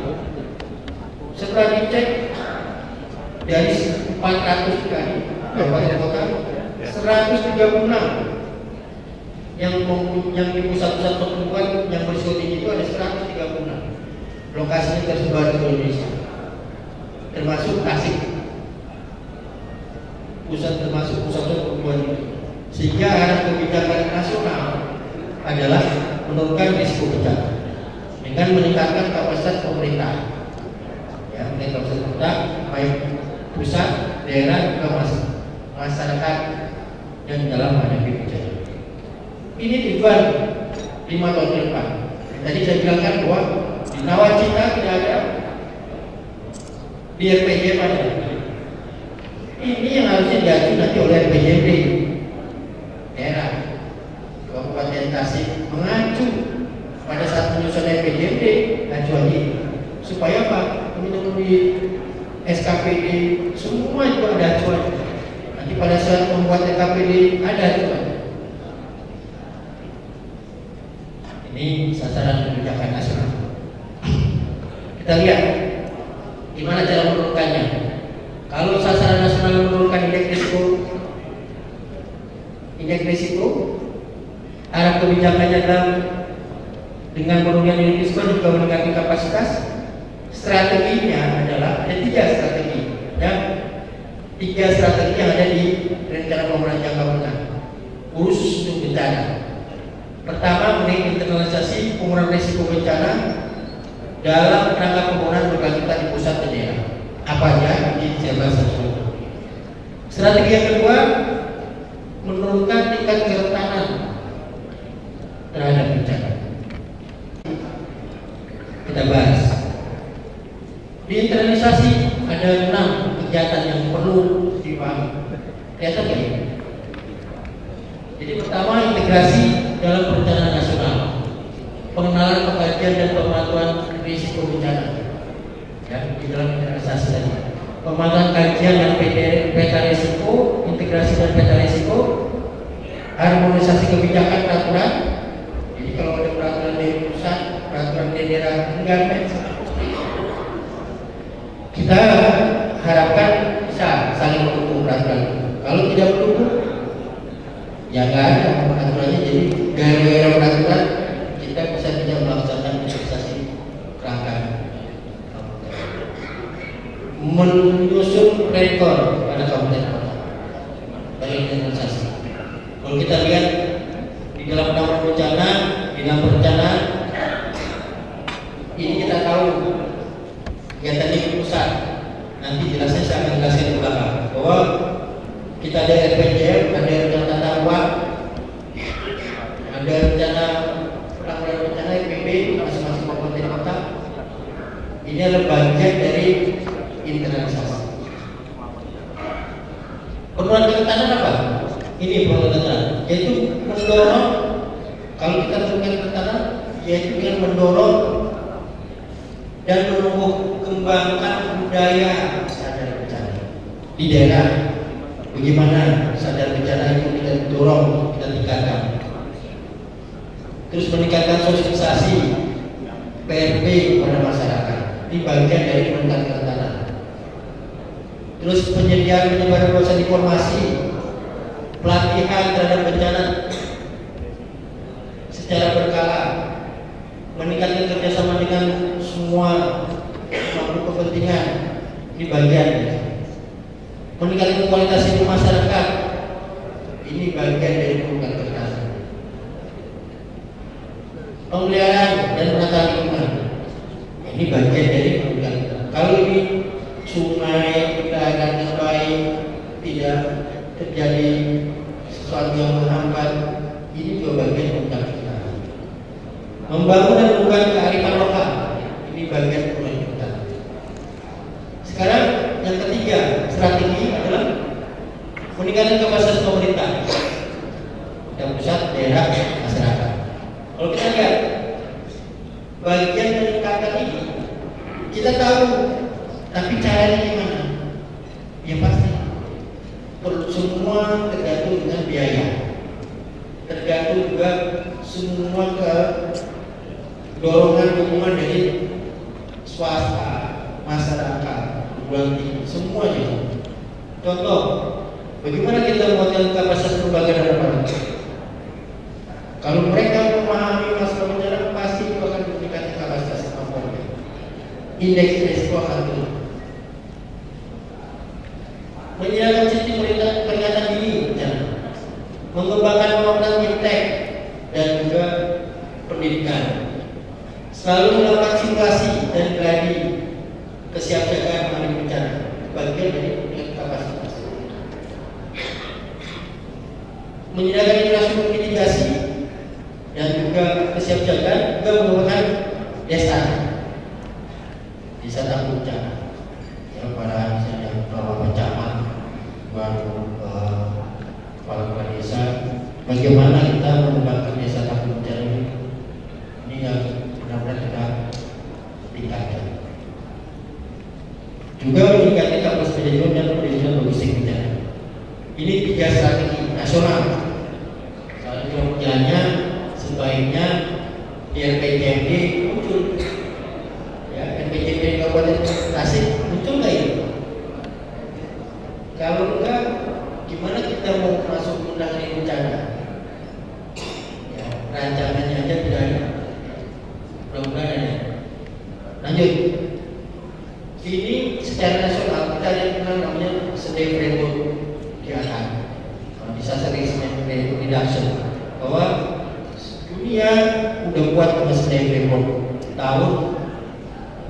Setelah dicek dari 400 kali kabupaten kota, 136 yang di pusat-pusat pertumbuhan yang berisiko tinggi itu ada 136. Lokasinya tersebar di Indonesia, termasuk Tasik. Termasuk pusat pertumbuhan itu, sehingga arah kebijakan nasional adalah menurunkan risiko bencana dengan meningkatkan kapasitas pemerintah, ya, meningkatkan kapasitas pemerintah baik pusat, daerah, juga masyarakat dan dalam menghadapi bencana. Ini tujuan 5 tahun ke depan. Tadi saya bilangkan bahwa di Nawacita tidak ada, di RPJM ada. Ini yang harusnya diacu nanti oleh RPJMD daerah. Kabupaten Tasik mengacu pada saat menyusun RPJMD acuan ini supaya apa? Teman-teman di SKPD semua juga ada acuan. Nanti pada saat membuat SKPD ada acuan. Ini sasaran kebijakan nasional. Kita lihat gimana cara menurunkannya. Kalau sasaran nasional menurunkan indeks risiko, arah kebijakannya dalam dengan menurunkan indeks risiko juga meningkatkan kapasitas. Strateginya adalah ada 3 strategi, dan 3 strategi yang ada di rencana pembangunan jangka menengah khusus untuk bencana. Pertama, menginternalisasi pengurangan risiko bencana dalam rangka pembangunan berkelanjutan di pusat dan daerah. Apa aja? Ini saya bahas satu. Strategi yang kedua, menurunkan tingkat kerentanan terhadap bencana. Kita bahas. Di internalisasi ada 6 kegiatan yang perlu dipahami. Kelihatan nggak ya? Jadi pertama, integrasi dalam perencanaan nasional. pengenalan, pengkajian dan pemantauan risiko bencana. Ya, di dalam investasi tadi. Pemantauan kajian dan peta risiko, integrasi dan peta risiko, harmonisasi kebijakan peraturan. Jadi kalau ada peraturan dari pusat, peraturan dari daerah, enggak kita harapkan bisa saling mendukung peraturan. Kalau tidak mendukung, ya nggak ada peraturannya. Jadi gara-gara peraturan kita bisa tidak melaksanakan investasi kerangka. Menyusun rekor pada kabupaten kota dari investasi. Kalau kita lihat di dalam penanganan bencana, di dalam perencanaan, ini kita tahu kegiatan di pusat. Nanti jelasnya saya akan jelaskan di belakang bahwa kita ada RPJM, ada rencana tata ruang, ada rencana penanggulangan bencana IPB masing-masing kabupaten kota. Ini adalah bagian dari internalisasi. Pengelolaan kerentanan apa? Ini pengelolaan kerentanan, yaitu mendorong, kalau kita lakukan kerentanan, yaitu dengan mendorong dan menumbuh kembangkan budaya sadar bencana di daerah. Bagaimana sadar bencana itu kita dorong, kita tingkatkan. Terus meningkatkan sosialisasi PRP kepada masyarakat. Ini bagian dari peningkatan kerentanan. Terus penyediaan penyebaran luasan informasi, pelatihan terhadap bencana secara berkala, meningkatkan kerjasama dengan semua kepentingan. Ini bagian. Meningkatkan kualitas hidup masyarakat. Ini bagian dari peningkatan kerentanan. Pemeliharaan dan penataan lingkungan. Ini bagian dari peningkatan. Kalau ini sungai keadaan yang baik, tidak terjadi sesuatu yang menghambat, ini juga bagian peningkatan kerentanan. Membangun dan membuat kearifan lokal, ini bagian peningkatan kerentanan. Sekarang yang ketiga strategi adalah meningkatkan kapasitas pemerintah, dan pusat, daerah, masyarakat. Kalau kita lihat bagian meningkatkan ini, kita tahu, tapi caranya gimana? Ya pasti semua tergantung dengan biaya, tergantung juga semua ke dorongan dukungan dari swasta, masyarakat, semuanya. Contoh, bagaimana kita membuat kapasitas lembaga dan lembaga? Kalau mereka memahami masalah bencana, pasti itu akan meningkatkan kapasitas kemampuannya. Indeks risiko akan turun. Menyediakan sistem peringatan dini bencana, mengembangkan kemampuan fintech dan juga pendidikan, selalu melakukan simulasi dan gladi kesiapsiagaan menghadapi bencana, bagian dari kapasitas. Menyediakan infrastruktur mitigasi dan juga kesiapsiagaan juga merupakan desa tangguh bencana. Ya, para misalnya beberapa camat, kepala desa, bagaimana kita mengembangkan desa tangguh bencana ini? Ini yang benar-benar kita tingkatkan. Juga meningkatkan kapasitas manajemen dan perizinan logistik bencana. Ini 3 strategi nasional. Salah satu jalannya sebaiknya di RPJMD muncul. Ya, RPJMD Kabupaten Tasik muncul nggak ini? Kalau enggak, gimana kita mau masuk menangani bencana? Ya, rancangannya aja tidak ada. Mudah-mudahan ada. Lanjut. Ini secara nasional kita lihat namanya sedang framework di atas. Disaster risk reduction, bahwa dunia udah buat sedang framework tahun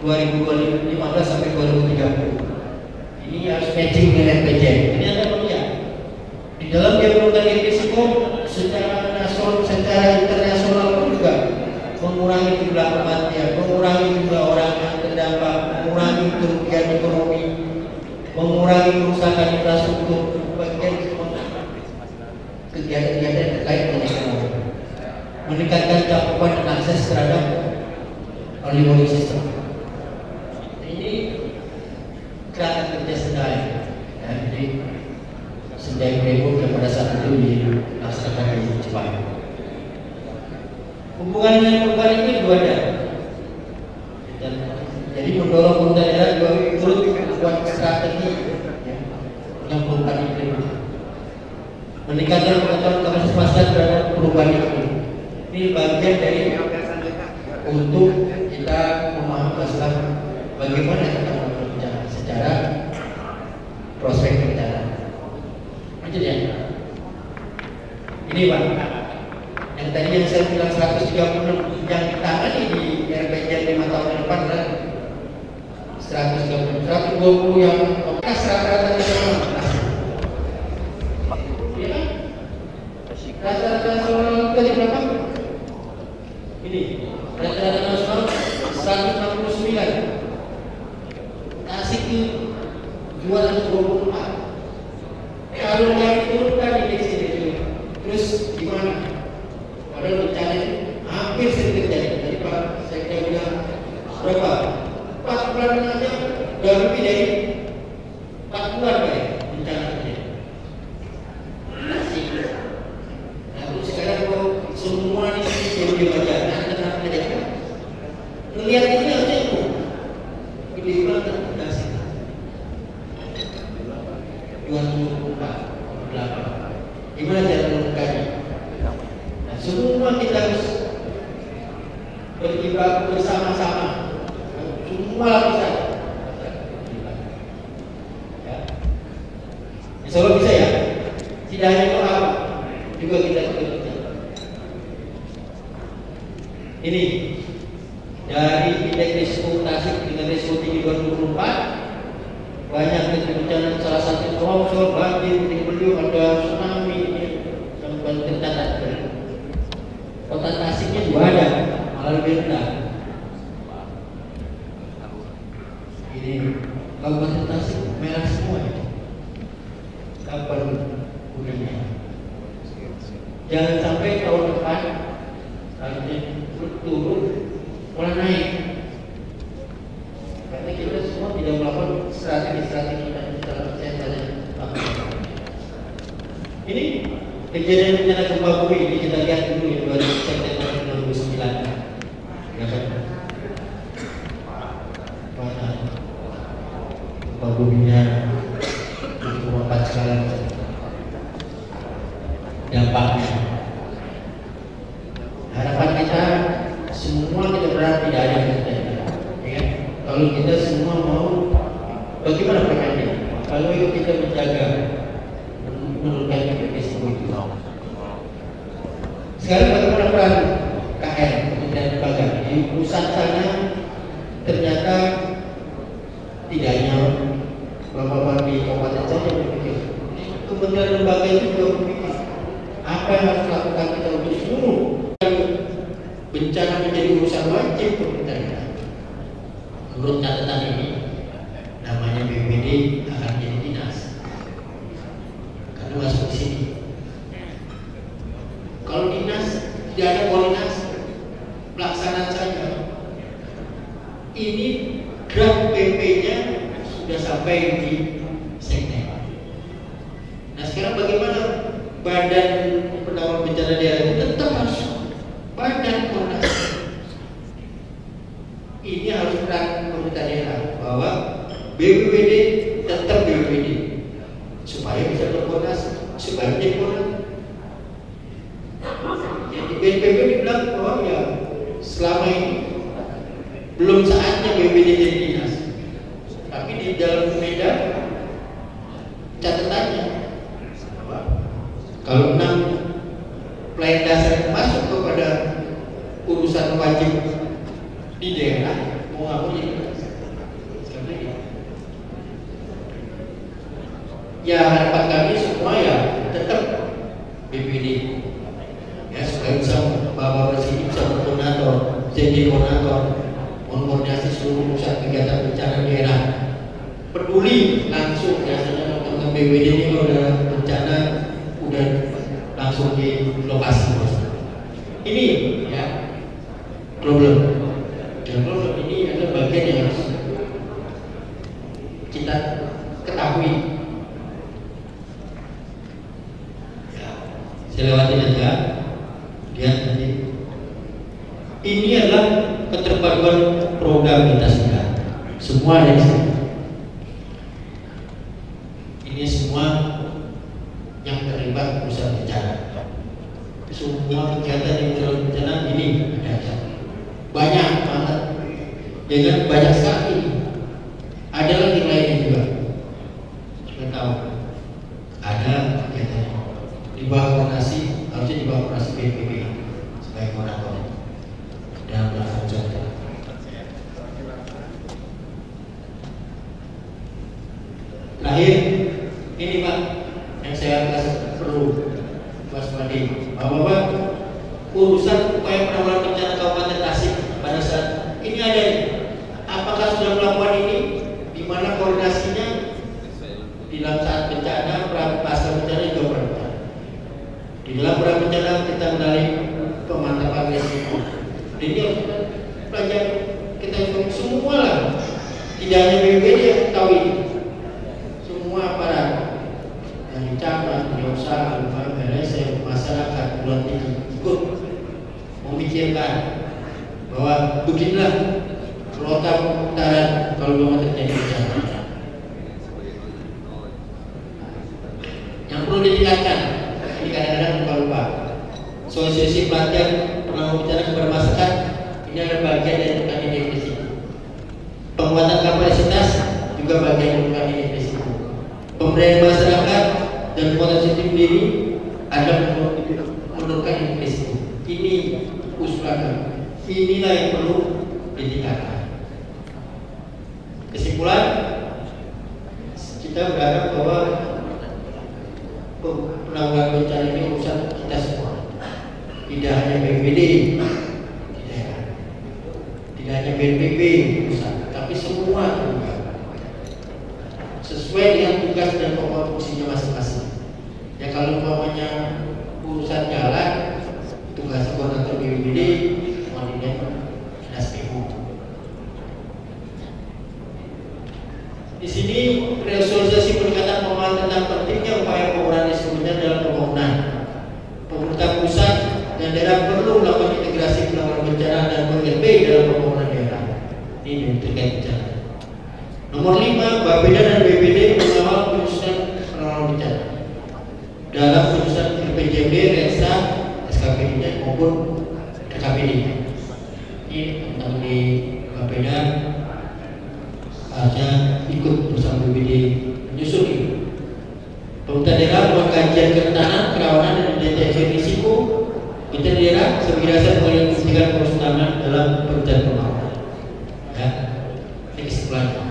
2015 sampai 2030. Ini harus matching dengan RPJM. Ini ada melihat di dalam dia mengurangi risiko secara nasional, secara internasional pun juga mengurangi jumlah kematian, mengurangi jumlah orang yang terdampak, mengurangi kerugian ekonomi, mengurangi kerusakan infrastruktur, bagian semua kegiatan-kegiatan terkait dengan ekonomi, meningkatkan cakupan dan akses terhadap early warning system. Ini kerangka kerja Sendai, ya, jadi Sendai Framework yang pada saat itu dilaksanakan di Jepang. Hubungan dengan perubahan ini dua ada. Dan jadi mendorong daerah juga turut membuat strategi yang perubahan iklim, meningkatkan pengetahuan kapasitas masyarakat terhadap perubahan iklim. Ini bagian dari untuk kita memahami masalah bagaimana kita bekerja secara prospek bencana. Lanjut ya. Ini Pak, yang tadi yang saya bilang 136 yang ditangani di RPJ 5 tahun ke depan adalah 130, 120 yang rata-rata nasional. Iya kan? Rata-rata nasional tadi berapa? Ini rata-rata nasional 169. Tasik itu 224. Kalau yang diturunkan indeks ini terus gimana? Padahal bencana itu hampir sering terjadi. Tadi Pak Sekda bilang berapa? 4 bulan aja udah lebih dari 4 bulan Pak ya bencana terjadi. Masih. Nah terus sekarang kalau semua di sini diam aja, tenang aja kan? Melihat ini harusnya itu. Gede banget dasar. 224, gimana cara menentukannya? Nah, semua kita harus berjibaku bersama-sama, semua lapisan. Ya. Insya Allah bisa ya. Tidak hanya orang, juga kita bekerja. Ini dari indeks risiko Tasik dengan risiko tinggi 2024. Banyak bencana, salah satu longsor, banjir, puting beliung, ada tsunami, dan bencana. Kota Tasiknya juga ada, malah lebih rendah. Ini Kabupaten Tasik merah semua ya. Kapan gunanya? Jangan sampai tahun depan harusnya turun, mulai naik. Karena kita semua tidak melakukan strategi-strategi dan cara. Ini kejadian bencana gempa bumi ini kita lihat dulu ya 2 September 2009. Ya kan? Mana gempa buminya 7,4 skala dampaknya. Harapan kita semua kita berharap tidak ada yang terjadi. Ya. Kalau kita semua mau, bagaimana preventif? Kalau kita menjaga menurunkan risiko itu. Sekarang bagaimana peran KL Kementerian Lembaga di pusat sana? Ternyata tidak hanya bapak-bapak di kabupaten saja berpikir. Kementerian Lembaga itu juga berpikir apa yang harus dilakukan kita untuk seluruh bencana menjadi urusan wajib pemerintah. Menurut catatan ini, namanya BPD akan jadi dinas. Karena masuk di sini. Kalau dinas tidak ada koordinasi, pelaksanaan saja. Ini draft PP-nya sudah sampai di Seknek. Nah sekarang bagaimana Badan Penanggulangan Bencana Daerah itu tetap harus badan koordinasi. Ini harus peran pemerintah daerah bahwa BPBD tetap BPBD supaya bisa berkoordinasi, supaya menjadi koordinasi. Jadi BPBD dibilang bahwa ya selama ini belum saatnya BPBD jadi dinas, tapi di dalam Medan catatannya kalau 6 pelayan dasar masuk kepada urusan wajib di daerah mau nggak mau jadi ya harapan kami semua ya tetap BPD ya supaya bisa bapak presiden bisa berkoordinator jadi koordinator mengkoordinasi seluruh pusat kegiatan bencana daerah peduli langsung biasanya dengan BPD ini kalau udah bencana udah langsung di lokasi ini ya problem. Dan program ini adalah bagian yang harus kita ketahui. Ya, saya lewatin aja. Lihat nanti. Ini adalah keterpaduan program kita sudah. Semua ada di sini. Ini semua yang terlibat usaha bencana. Semua kegiatan yang terlibat bencana ini ada. Banyak banget. Ya kan, banyak sekali. Ada lagi lainnya juga. Kita tahu. Ada kegiatan di bawah koordinasi, harusnya di bawah koordinasi BNPB sebagai koordinator dalam melaksanakan contoh. Terakhir, ini Pak, yang saya perlu waspadai, bahwa urusan upaya penanggulangan bencana Kabupaten Tasik pada saat ini ada nih. Apakah sudah melakukan ini? Di mana koordinasinya di dalam saat bencana, pasca bencana juga berbeda. Di dalam bencana kita mengenali pemantapan risiko. Ini harus pelajar kita semua lah. Tidak hanya BPBD yang tahu ini. Semua aparat dari cabang, usaha, LSM, masyarakat, perguruan tinggi ikut memikirkan bahwa beginilah rota pemutaran kalau memang terjadi bencana. Yang perlu ditingkatkan, ini kadang-kadang lupa-lupa. Sosialisasi pelatihan penanggulangan bencana kepada masyarakat ini adalah bagian dari petani depresi. Penguatan kapasitas juga bagian dari depresi. Pemberdayaan masyarakat dan penguatan sistem diri adalah menurunkan depresi. Ini usulan. Inilah yang perlu ditingkatkan. Kesimpulan, kita berharap bahwa penanggulangan bencana ini urusan kita semua. Tidak hanya BPBD, tidak hanya BNPB, tapi semua juga sesuai dengan tugas dan pokok fungsinya masing-masing. Ya kalau umpamanya urusan jalan, tugas koordinator BPBD, koordinator dinas PU. Di sini resolusi peningkatan pemahaman tentang pentingnya upaya pengurangan risiko bencana dalam pembangunan. Pemerintah pusat dan daerah perlu melakukan integrasi penanggulangan bencana dan PGB dalam pembangunan daerah. Ini terkait bencana. Nomor 5, Bapeda dan BPD mengawal penyusunan penanggulangan bencana dalam penyusunan RPJMD, RESA, SKPD maupun RKPD. Ini tentang di Bapeda harusnya ikut bersama BPD menyusun ini. Pemerintah daerah melakukan kajian kerentanan, kerawanan, dan deteksi risiko bencana daerah sebagai dasar menginvestigasikan proses utama dalam perencanaan pembangunan. Ya, ini kesimpulannya.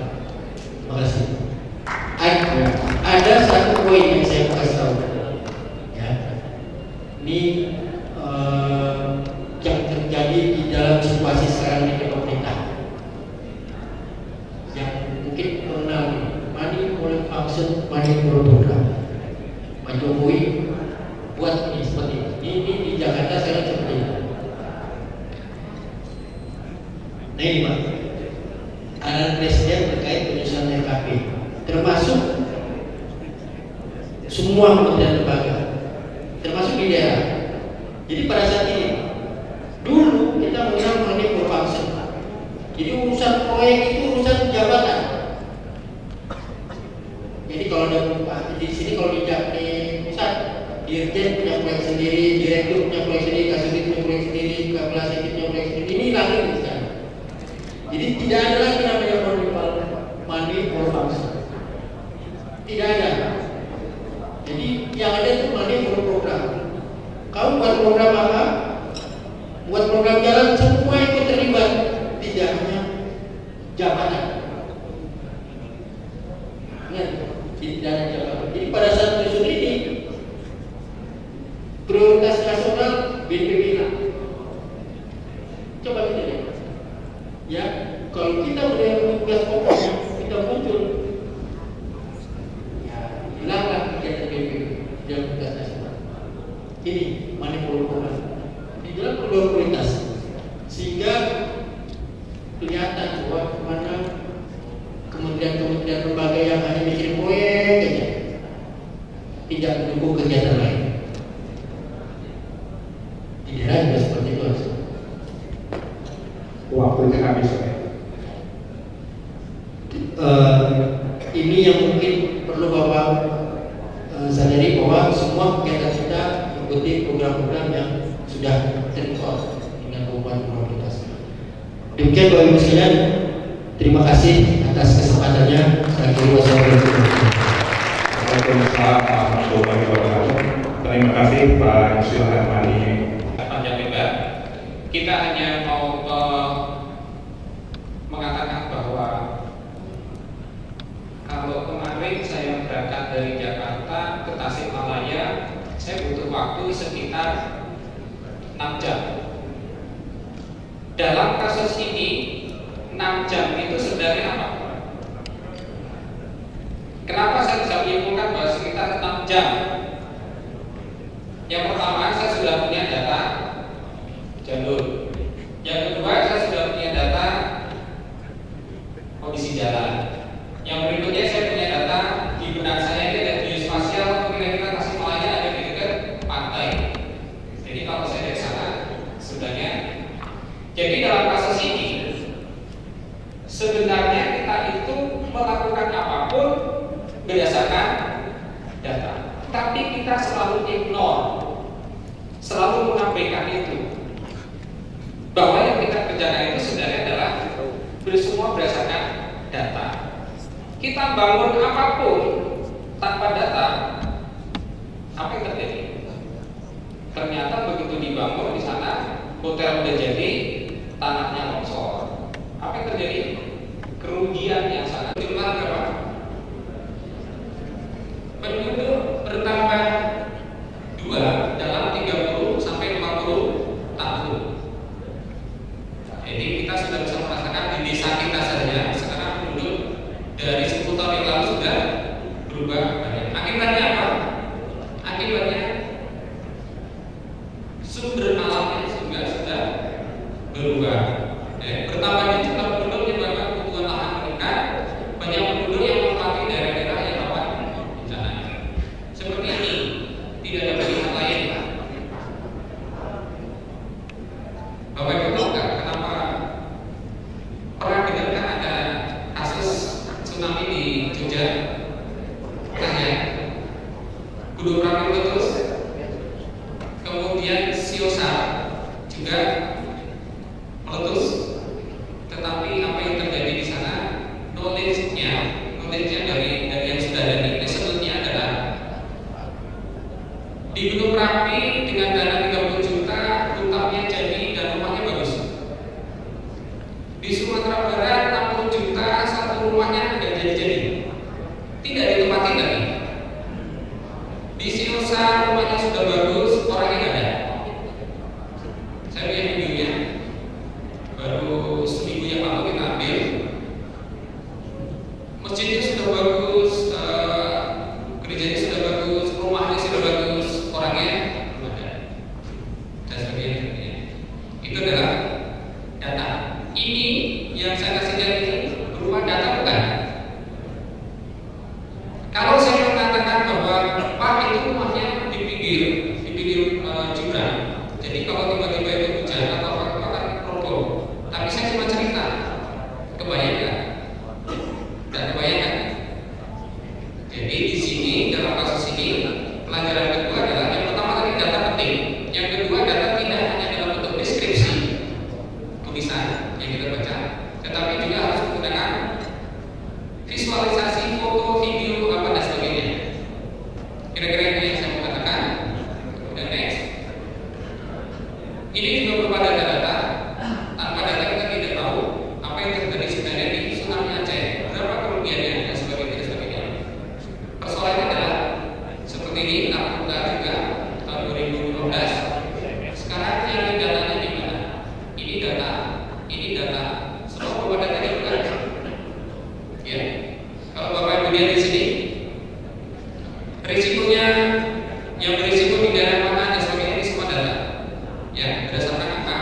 Terima kasih. Ada satu poin yang saya mau kasih tahu. Ya, ini yang terjadi di dalam situasi sekarang ini pemerintah. Yang mungkin mengenal money mulai function, money program. Pak Jokowi buat ini seperti ini. Ini di Jakarta saya seperti ini. Nah ini Pak, arahan presiden terkait penyusunan RKP, termasuk semua kementerian lembaga, termasuk di daerah. Jadi pada saat ini, dulu kita mengenal money for function. Jadi urusan proyek itu urusan jabatan. Jadi kalau ada di sini kalau di pusat, dirjen punya proyek sendiri, direktur punya proyek sendiri, kasubdit punya proyek sendiri, kepala sektor punya proyek sendiri. Ini lagi di sana. Jadi tidak ada lagi namanya money for function. Tidak ada. Jadi yang ada itu money for program. Kamu buat program apa? Buat program jalan, semua ikut terlibat. Tidak hanya jabatan. Ingat, tidak hanya jabatan. Jadi pada saat menyusun ini, prioritas nasional BNPB. Coba kita lihat. Ya, kalau kita udah tugas pokoknya, kita muncul. Ya, hilanglah kegiatan BNPB dalam tugas nasional. Ini manipulasi di dalam prioritas, sehingga kelihatan bahwa kemana kementerian-kementerian lembaga yang hanya bikin proyek aja, tidak mendukung kegiatan lain. Tidak ada seperti itu. Waktu itu habis. Ini yang mungkin perlu Bapak sadari bahwa semua kegiatan kita mengikuti program-program yang sudah terikut dengan Kabupaten Prioritas. Demikian Bapak Ibu sekalian, terima kasih atas kesempatannya. Waalaikumsalam warahmatullahi wabarakatuh. Terima kasih Pak Yusril Hermani. Panjang lebar, kita hanya mau mengatakan bahwa kalau kemarin saya berangkat dari Jakarta ke Tasikmalaya, saya butuh waktu sekitar 6 jam. Dalam kasus ini 6 jam itu sebenarnya apa? Kenapa saya bisa menyimpulkan bahwa sekitar 6 jam? Yang pertama, saya sudah punya data jalur. Yang kedua, saya sudah punya data kondisi jalan. Yang berikutnya, saya punya data di benak saya ini ada geospasial, kira-kira Tasikmalaya ada di dekat pantai. Jadi kalau saya dari sana, sudahnya. Jadi dalam kasus ini, sebenarnya kita itu melakukan apapun berdasarkan data, tapi kita selalu ignore, selalu mengabaikan itu, bahwa yang kita kerjakan itu sebenarnya adalah semua berdasarkan data. Kita bangun apapun tanpa data, apa yang terjadi? Ternyata begitu dibangun di sana, hotel udah jadi, tanahnya longsor. Apa yang terjadi? Kerugian yang sangat. Jumlah berapa? Penduduk bertambah 2 dalam 30 sampai 50 tahun. Jadi kita sudah bisa merasakan di desa kita saja sekarang penduduk dari 10 tahun yang lalu sudah berubah banyak. Akibatnya apa? Akibatnya sumber alamnya juga sudah berubah. Bertambahnya jumlah penduduknya bahkan kebutuhan lahan meningkat, banyak penduduk yang menempati daerah-daerah yang rawan bencana. Seperti ini, tidak ada pilihan lain. Bapak Ibu tahu nggak kenapa pernah dengarkan ada kasus tsunami di Jogja? Tanya, Gunung Merapi meletus, kemudian Siosa juga meletus. Tetapi apa yang terjadi di sana, knowledge-nya dari yang sudah ada di sebelumnya adalah di Gunung Merapi dengan dana 30 juta rumputnya jadi dan rumahnya bagus. Di Sumatera Barat 60 juta satu rumahnya tidak jadi, tidak ditempati lagi. Di Siosa rumahnya sudah bagus, orangnya nggak ada. Saya lihat videonya, baru seminggu yang lalu kita ambil. Masjidnya sudah bagus, gerejanya sudah bagus, rumahnya sudah bagus, orangnya belum ada. Dan sebagainya. Itu adalah data. Ini yang saya kasih lihat ini berupa data bukan? Kalau saya mengatakan bahwa Pak itu rumahnya di pinggir jurang, jadi kalau tiba-tiba itu hujan atau apa kan roboh. Tapi saya cuma cerita, kebayangkan, dan kebayangkan. Jadi di sini dalam kasus ini pelajaran kedua adalah yang pertama tadi data penting, yang kedua data tidak hanya dalam bentuk deskripsi tulisan yang kita baca, tetapi juga harus menggunakan visualisasi, foto, video, apa dan sebagainya. Kira-kira ini yang saya mau katakan. Kemudian next, ini juga berupa data-data. Tanpa data kita tidak tahu apa yang terjadi sebenarnya di tsunami Aceh, berapa kerugiannya dan sebagainya. Persoalannya adalah seperti ini, kita juga tahun 2015. Sekarang yang datanya di mana? Ini data. Semua berupa datanya bukan? Ya. Kalau Bapak Ibu lihat di sini, risikonya yang berisiko di daerah mana dan sebagainya ini semua data. Ya, berdasarkan angka.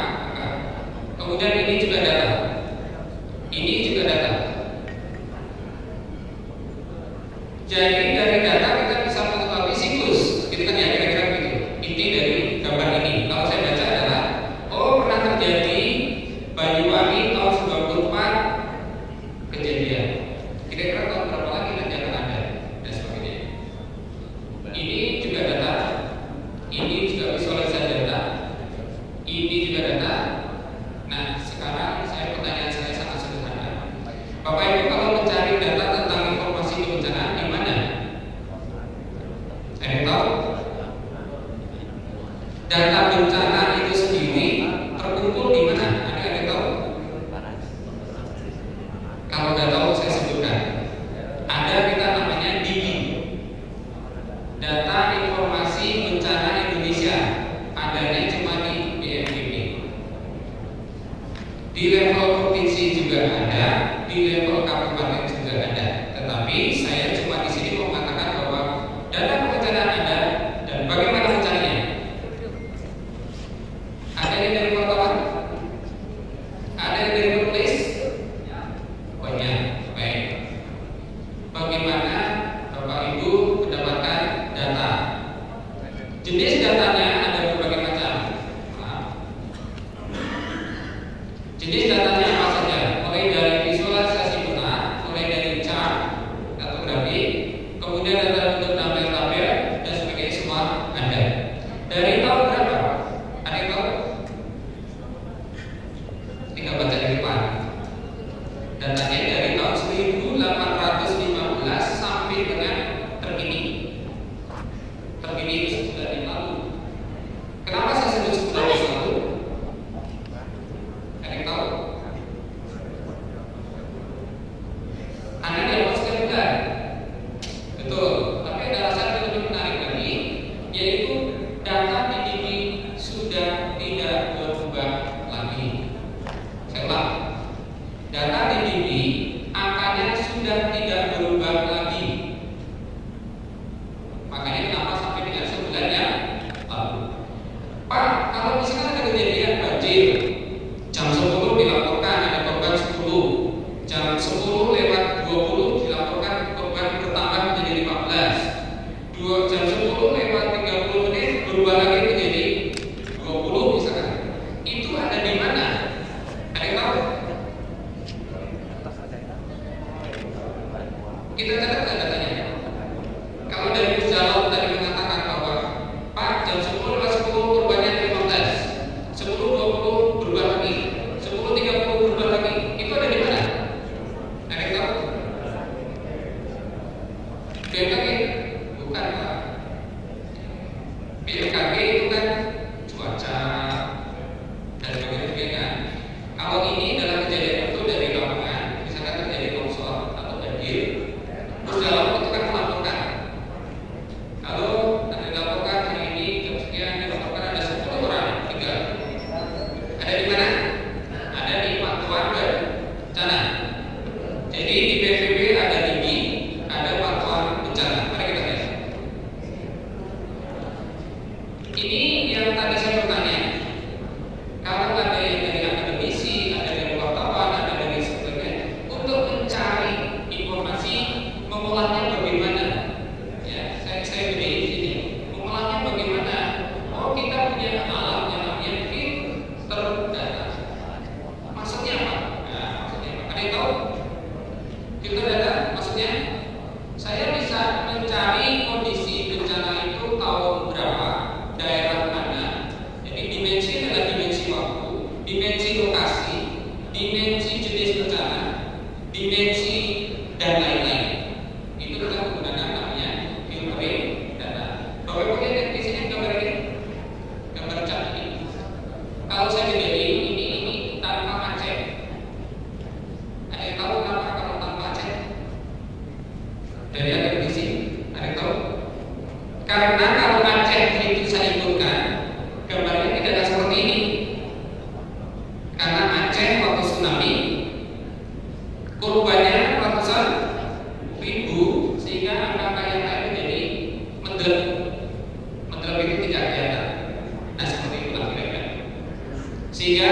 Kemudian ini juga data. Jadi dari data kita bisa mengetahui siklus, gitu kan ya, kira-kira begitu. Inti dari gambar ini, kalau saya baca adalah, oh pernah terjadi Banyuwangi tahun 94 kejadian. Kira-kira tahun berapa lagi nanti akan ada dan sebagainya. Ini juga data, ini juga visualisasi data, ini juga data. Nah sekarang pertanyaan saya sangat sederhana. Bapak Ibu kalau mencari data tentang informasi kebencanaan di mana? Ada yang tahu? Data bencana itu sendiri terkumpul di mana? Ada yang tahu? Kalau nggak tahu saya sebutkan. Ada kita namanya DIGI, Data Informasi Bencana Indonesia. Adanya cuma di BNPB. Di level provinsi juga ada, di level kabupaten juga ada. Tetapi saya cuma di sini mau mengatakan bahwa data kebencanaan ada dan bagaimana mencarinya. Ada yang dari wartawan? Ada yang dari penulis? Banyak. Baik. Bagaimana Bapak Ibu mendapatkan data? Jenis datanya ada berbagai macam. Jenis datanya apa saja? Mulai dari visualisasi peta, mulai dari chart atau grafik, kemudian data bentuk tabel-tabel dan sebagainya semua ada. Dari tahun berapa? Ada yang tahu? Tinggal baca di depan. Datanya dari tahun 1815 sampai dengan terkini. Terkini itu 9 tahun lalu. Kenapa saya sebut 10 tahun lalu? Ada yang tahu? Anda dapat sekali bukan? Betul. Tapi ada alasan yang lebih menarik lagi, yaitu data di DIGI sudah tidak berubah lagi. Saya ulang. Data di DIGI angkanya sudah tidak berubah lagi. Makanya kenapa sampai dengan sebulan yang lalu. Pak, kalau misalkan ada kejadian banjir, jam 10 dilaporkan ada korban 10, jam 10 lewat 20 dilaporkan korban bertambah menjadi 15, jam 10 lewat 30 menit berubah lagi menjadi 20 misalkan. Itu ada di mana? Ada yang tahu? Kita catat datanya. Kalau dari Pusjalon tadi mengatakan bahwa Pak jam 10 lewat 10 korbannya 15, 10.20 berubah lagi, 10.30 berubah lagi. Itu ada di mana? Ada yang tahu? BMKG? Bukan Pak. BMKG itu kan cuaca dan sebagainya. Kalau ini dalam kejadian itu dari lapangan, misalkan terjadi longsor atau banjir, Pusjalon itu kan melaporkan. Kalau ada dilaporkan hari ini jam sekian dilaporkan ada 10 orang tinggal. Ada di mana? Ada di pantauan bencana. Jadi di BNPB ada DIGI, ada pantauan bencana. Mari kita lihat. Ini yang tadi saya bertanya. Kalau ada yang dari akademisi, ada dari wartawan, ada dari sebagainya, untuk mencari informasi, mengolahnya bagaimana? Ya, saya beri di sini. Mengolahnya bagaimana? Oh, kita punya alat yang namanya filter data. Maksudnya apa? Nah, maksudnya apa? Ada yang tahu? Filter data maksudnya? Saya bisa mencari kondisi bencana itu tahun berapa, daerah mana. Jadi dimensi adalah dimensi waktu, dimensi lokasi, dimensi jenis bencana, dimensi dan lain-lain. Itu adalah menggunakan namanya filtering data. Bapak Ibu lihat di sini gambar ini, gambar cat ini. Kalau saya jadiin ini tanpa Aceh. Ada yang tahu kenapa kalau tanpa Aceh? Dari akademisi, ada yang tahu? Karena kalau Aceh itu saya ikutkan, gambarnya tidak ada seperti ini. Karena Aceh waktu tsunami korbannya ratusan ribu, sehingga angka yang lain menjadi mendrep. Mendrep itu tidak kelihatan. Nah seperti itulah kira-kira. Sehingga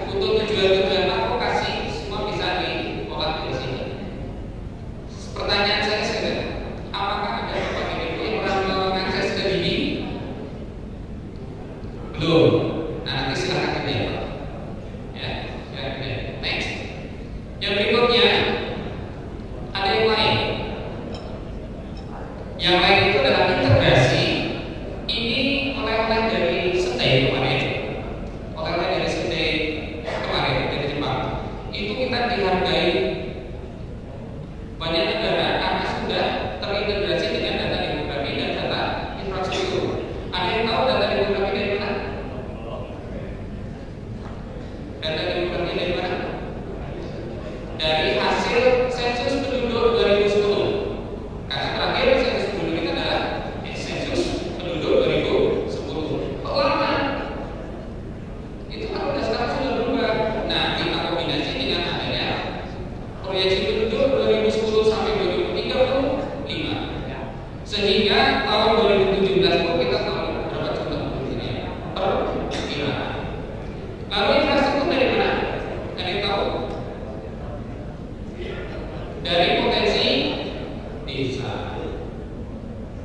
untuk tujuan-tujuan advokasi semua bisa diolah dari sini. Pertanyaan saya sekarang, apakah Next. Yang berikutnya ada yang lain. Yang lain itu adalah integrasi. Ini oleh-oleh dari Sendai kemarin. Oleh-oleh dari Sendai kemarin dari Jepang. Itu kita dihargai banyak negara karena sudah terintegrasi dengan data demografi dan data infrastruktur. Ada yang tahu data demografi dari mana? Data demografi dari mana? Dari hasil sensus penduduk 2010. Karena terakhir sensus penduduk itu adalah sensus penduduk 2010. Kok lama? Itu kan udah sekarang sudah berubah. Nah, kita kombinasi dengan adanya proyeksi penduduk 2010 sampai 2035. Sehingga tahun 2017 pun kita tahu berapa jumlah penduduknya per kira. Lalu infrastruktur dari mana? Ada yang tahu? Dari potensi desa.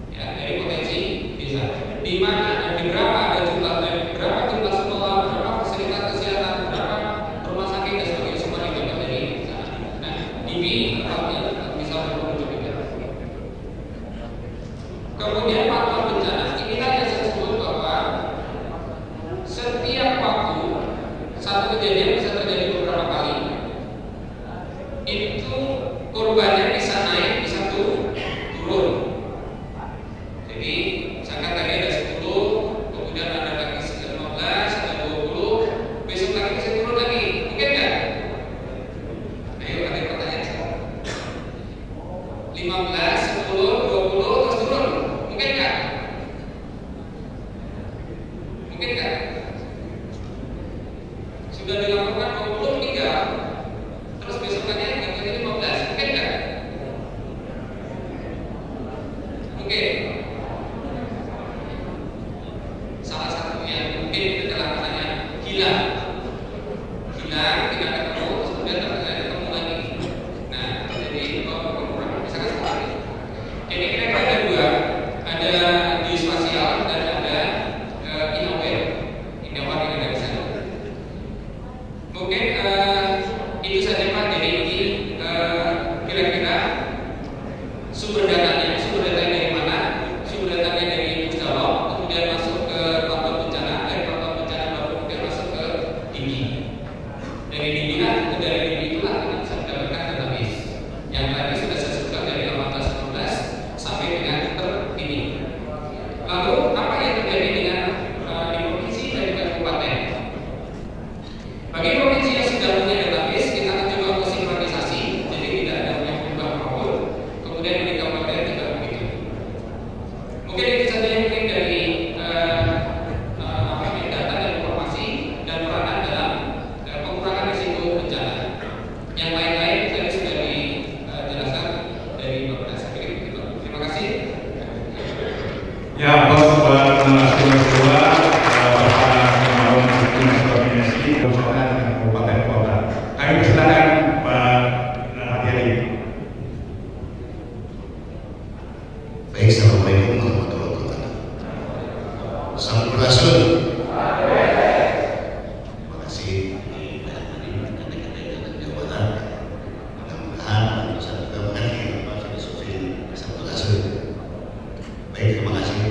Ya, dari potensi desa. Di mana di berapa ada jumlah sekolah, berapa fasilitas kesehatan, berapa rumah sakit dan sebagainya, semua didapat dari desa. Nah, ini bisa berpengaruh. Kemudian faktor bencana. Inilah yang saya sebut bahwa setiap waktu satu kejadian bisa terjadi beberapa kali. Itu korbannya bisa naik, bisa turun. Jadi misalkan tadi ada 10, kemudian ada lagi 15, ada 20, besok lagi bisa turun lagi. Mungkin nggak? Ayo ada pertanyaan. 15, 10, 20 terus turun. Mungkin nggak? Mungkin nggak? Sudah dilakukan 20 tinggal, terus besokannya ganti 15. Mungkin nggak? Mungkin. Salah satu yang mungkin itu adalah pertanyaan hilang, tidak ketemu, terus kemudian ketemu lagi. Nah, jadi misalkan seperti ini. Jadi kira-kira ada dua, ada geospasial dan ada Indowan yang ada di sana. Mungkin itu saja Pak. Jadi ini kira-kira sumber datanya dari mana? Sumber datanya dari Pusdalog, kemudian masuk ke faktor bencana, dari faktor bencana baru kemudian masuk ke dinggi. Dari dinggi itulah kita bisa mendapatkan database. Yang tadi sudah saya sebutkan dari 18-19 sampai dengan terkini. Lalu apa yang terjadi dengan di provinsi dan di kabupaten? Bagi provinsi yang sudah punya database, kita akan coba untuk sinkronisasi, jadi tidak ada yang berubah apapun. Kemudian di kabupaten juga begitu. Mungkin itu saja yang mungkin dari data dan informasi dan peranan dalam pengurangan risiko bencana. Yang lain-lain tadi sudah dijelaskan dari Bapak Nasir. Terima kasih. Ya, bos buat narasumber kedua Bapak Kemaron Dinas Koordinasi Kerusakan dengan Kabupaten Kota. Kami persilakan Pak Hadiari. Baik, assalamualaikum warahmatullahi wabarakatuh. Sampurasun. Terima kasih. Jawa Barat. Mudah-mudahan bisa juga mengerti Pak Filosofi Sampurasun. Baik, terima kasih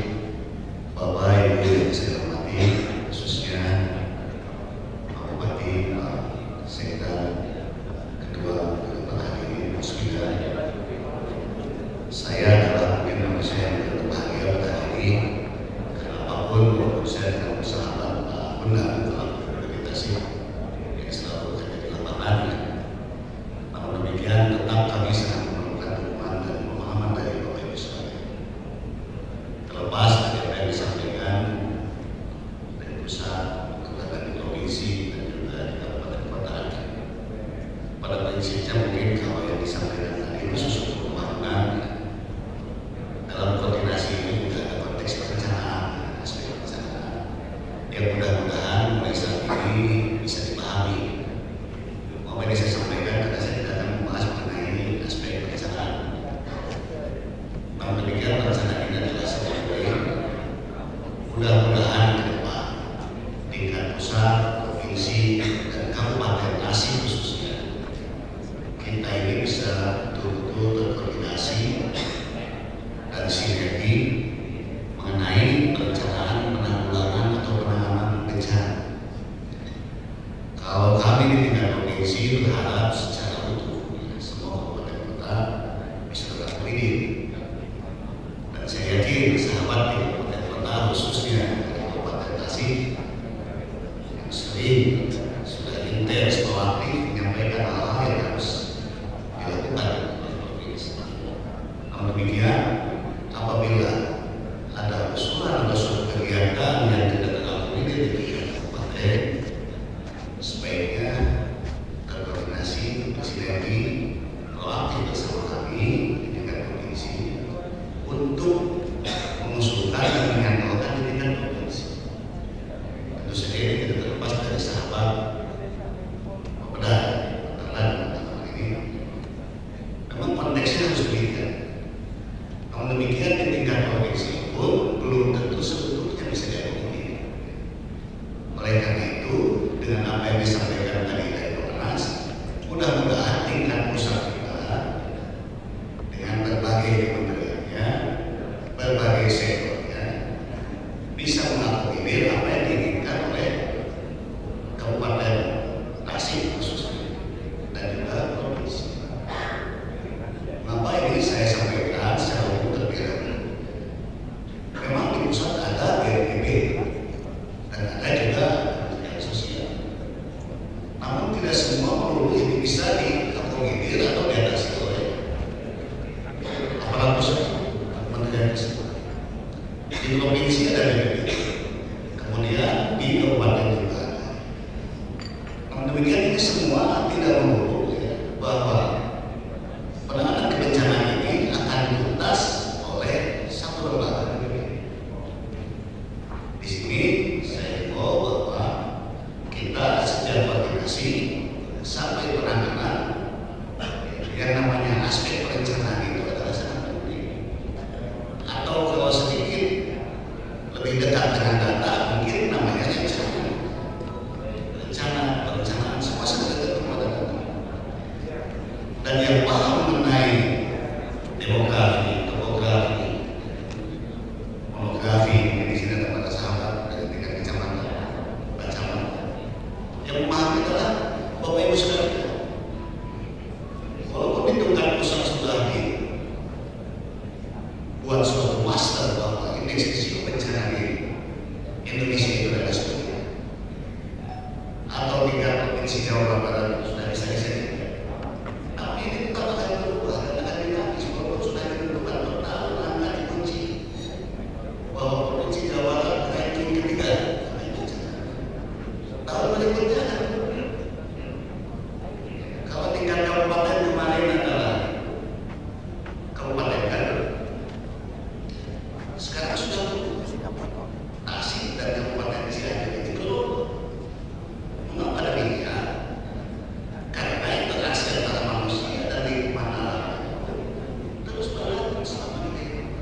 Bapak Ibu yang saya hormati, khususnya Pak Bupati, Pak Sekda, Ketua Bapak Hadirin Musbida. Saya adalah mungkin manusia yang berbahagia pada hari ini. Karena apapun walaupun saya dengan bersahabat Pak Bunda dalam berorientasi yang selalu ada di lapangan. Namun demikian tetap kami sangat memerlukan dukungan dan pemahaman dari Bapak Ibu sekalian. Terlepas dari apa yang disampaikan dari pusat, juga dari provinsi dan juga di kabupaten kota. Pada prinsipnya mungkin kalau yang disampaikan tadi itu sesuatu pemahaman dalam koordinasi ini juga ada konteks perencanaan, aspek perencanaan yang mudah-mudahan mulai saat ini bisa dipahami. Apa yang saya sampaikan karena saya tidak akan membahas mengenai aspek perencanaan. Namun demikian perencanaan ini adalah sebagai mudah-mudahan ke depan tingkat pusat, provinsi, dan kabupaten provinsi berharap secara utuh semua kabupaten kota bisa berlaku ini. Dan saya yakin sahabat di kabupaten kota khususnya di Kabupaten Tasik yang sering sudah intens proaktif menyampaikan hal-hal yang harus dilakukan oleh provinsi. Namun demikian, apabila ada usulan atau suatu kegiatan yang tidak terlalu di kabupaten, sebaiknya terkoordinasi, bersinergi, proaktif bersama kami dengan provinsi untuk mengusulkan dan menyantolkan di tingkat provinsi. Tentu saja ini tidak terlepas dari sahabat Kopda ini. Memang konteksnya harus demikian. Namun demikian di tingkat provinsi pun belum tentu sebetulnya bisa diakomodir. Oleh karena itu, dengan apa yang disampaikan tadi dari Komnas, mudah-mudahan tingkat pusat kita dengan berbagai kementeriannya, berbagai sektornya bisa mengakomodir apa yang diinginkan oleh Kabupaten Tasik khususnya dan juga provinsi. Mengapa ini saya sampaikan secara umum terlebih dahulu? Memang di pusat ada BNPB dan ada juga Kementerian Sosial. Namun tidak semua melulu ini bisa diakomodir atau diatasi oleh aparat pusat Kementerian Sosial. Di provinsi ada BNPB, kemudian di kabupaten juga ada. Namun demikian ini semua tidak melulu bahwa penanganan kebencanaan ini akan tuntas oleh satu lembaga. Di sini saya mau bahwa kita sejak koordinasi sampai penanganan yang namanya aspek perencanaan itu adalah sangat penting. Atau kalau sedikit lebih dekat dengan data, mungkin namanya perencanaan semua sangat dekat kepada data. Dan yang paham mengenai demografi, topografi, monografi, di sini ada para sahabat dari tingkat kecamatan, bacaman. Yang memahami adalah Bapak Ibu Saudara, walaupun di tingkat pusat sudah buat suatu master bahwa indeks risiko bencana di Indonesia itu adalah seperti atau tingkat provinsi Jawa Barat sudah bisa disediakan. Tapi ini bukan akan berubah dan akan dinamis walaupun sudah ditentukan total angka dikunci bahwa provinsi Jawa Barat ranking ketiga. Tahun berikutnya kalau tingkat kabupaten kemarin adalah Kabupaten Garut, sekarang sudah Tasik dan Kabupaten Cianjur itu belum. Mengapa demikian? Karena interaksi antara manusia dan lingkungan alam terus berlanjut selama ini.